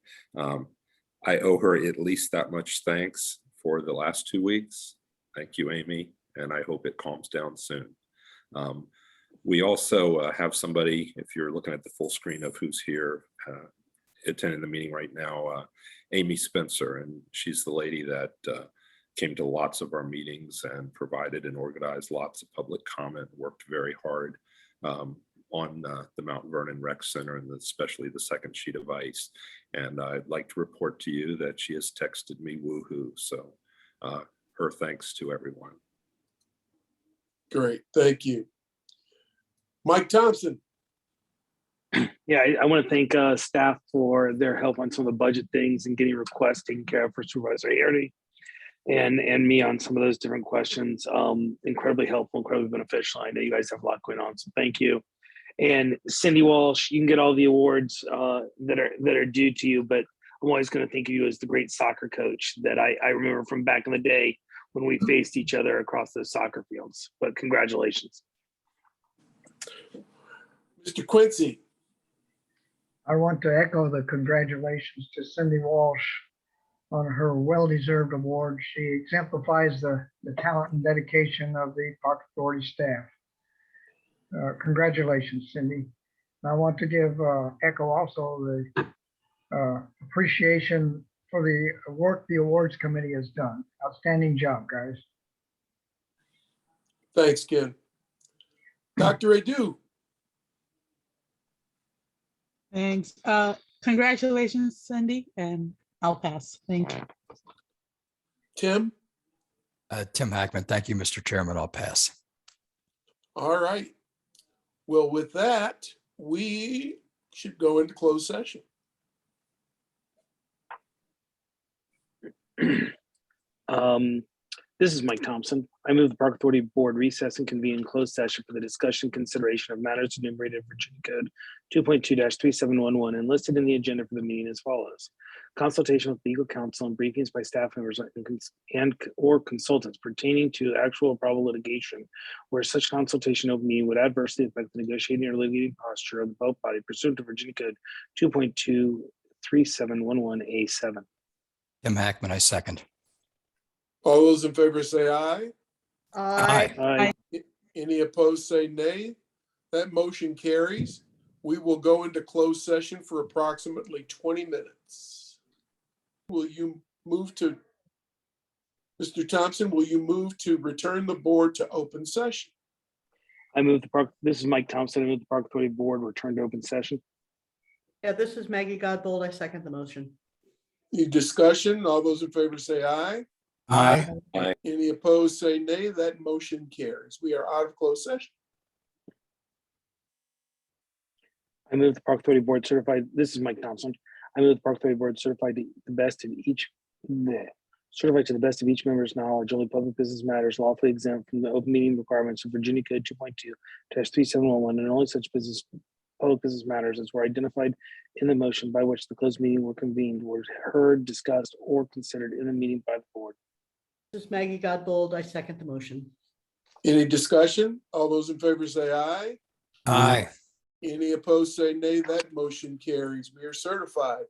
I owe her at least that much thanks for the last 2 weeks. Thank you, Amy, and I hope it calms down soon. We also have somebody, if you're looking at the full screen of who's here attending the meeting right now, Amy Spencer, and she's the lady that came to lots of our meetings and provided and organized lots of public comment, worked very hard on the Mount Vernon Rec Center, and especially the second sheet of ice. And I'd like to report to you that she has texted me woohoo. So her thanks to everyone. Great, thank you. Mike Thompson? Yeah, I want to thank staff for their help on some of the budget things and getting requests taken care of for Supervisor Hardy and me on some of those different questions. Incredibly helpful, incredibly beneficial. I know you guys have a lot going on, so thank you. And Cindy Walsh, you can get all the awards that are due to you, but I'm always going to think of you as the great soccer coach that I remember from back in the day when we faced each other across those soccer fields. But congratulations. Mr. Quincy? I want to echo the congratulations to Cindy Walsh on her well-deserved award. She exemplifies the talent and dedication of the Park Authority staff. Congratulations, Cindy. And I want to give echo also the appreciation for the work the awards committee has done. Outstanding job, guys. Thanks, Ken. Dr. Adu? Thanks. Congratulations, Cindy, and I'll pass. Thank you. Tim? Tim Hackman. Thank you, Mr. Chairman. I'll pass. All right. Well, with that, we should go into closed session. This is Mike Thompson. I move the Park Authority Board recess and convene in closed session for the discussion consideration of matters enumerated in Virginia Code 2.2-3711 and listed in the agenda for the meeting as follows. Consultation with legal counsel and briefings by staff members and or consultants pertaining to actual or probable litigation where such consultation open meeting would adversely affect the negotiating or litigating posture of the vote body pursuant to Virginia Code 2.2-3711A7. Tim Hackman, I second. All those in favor say aye. Aye. Aye. Any opposed say nay. That motion carries. We will go into closed session for approximately 20 minutes. Will you move to, Mr. Thompson, will you move to return the board to open session? This is Mike Thompson. I move the Park Authority Board return to open session. Yeah, this is Maggie Godbold. I second the motion. Any discussion? All those in favor say aye. Aye. Aye. Any opposed say nay. That motion carries. We are out of closed session. I move the Park Authority Board certified. This is Mike Thompson. I move the Park Authority Board certified to the best of each member's knowledge, only public business matters lawfully exempt from the open meeting requirements of Virginia Code 2.2-3711, and only such public business matters as were identified in the motion by which the closed meeting were convened, were heard, discussed, or considered in the meeting by the board. This is Maggie Godbold. I second the motion. Any discussion? All those in favor say aye. Aye. Any opposed say nay. That motion carries. We are certified.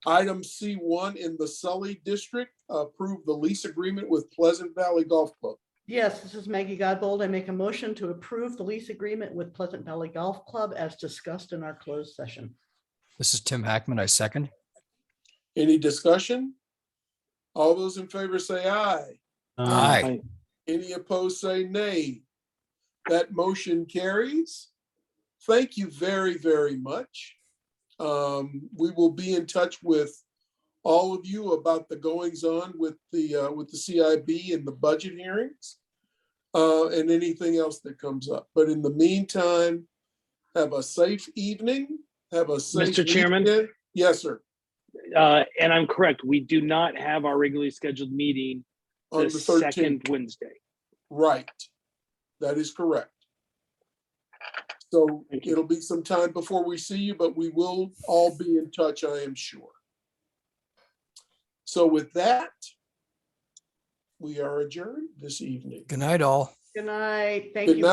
Item C1 in the Sully District, approve the lease agreement with Pleasant Valley Golf Club. Yes, this is Maggie Godbold. I make a motion to approve the lease agreement with Pleasant Valley Golf Club as discussed in our closed session. This is Tim Hackman. I second. Any discussion? All those in favor say aye. Aye. Any opposed say nay. That motion carries. Thank you very, very much. We will be in touch with all of you about the goings on with the CIB and the budget hearings and anything else that comes up. But in the meantime, have a safe evening. Have a safe Mr. Chairman? weekend. Yes, sir. And I'm correct. We do not have our regularly scheduled meeting On the the 13th. second Wednesday. Right. That is correct. So it'll be some time before we see you, but we will all be in touch, I am sure. So with that, we are adjourned this evening. Good night, all. Good night. Thank Good you. night.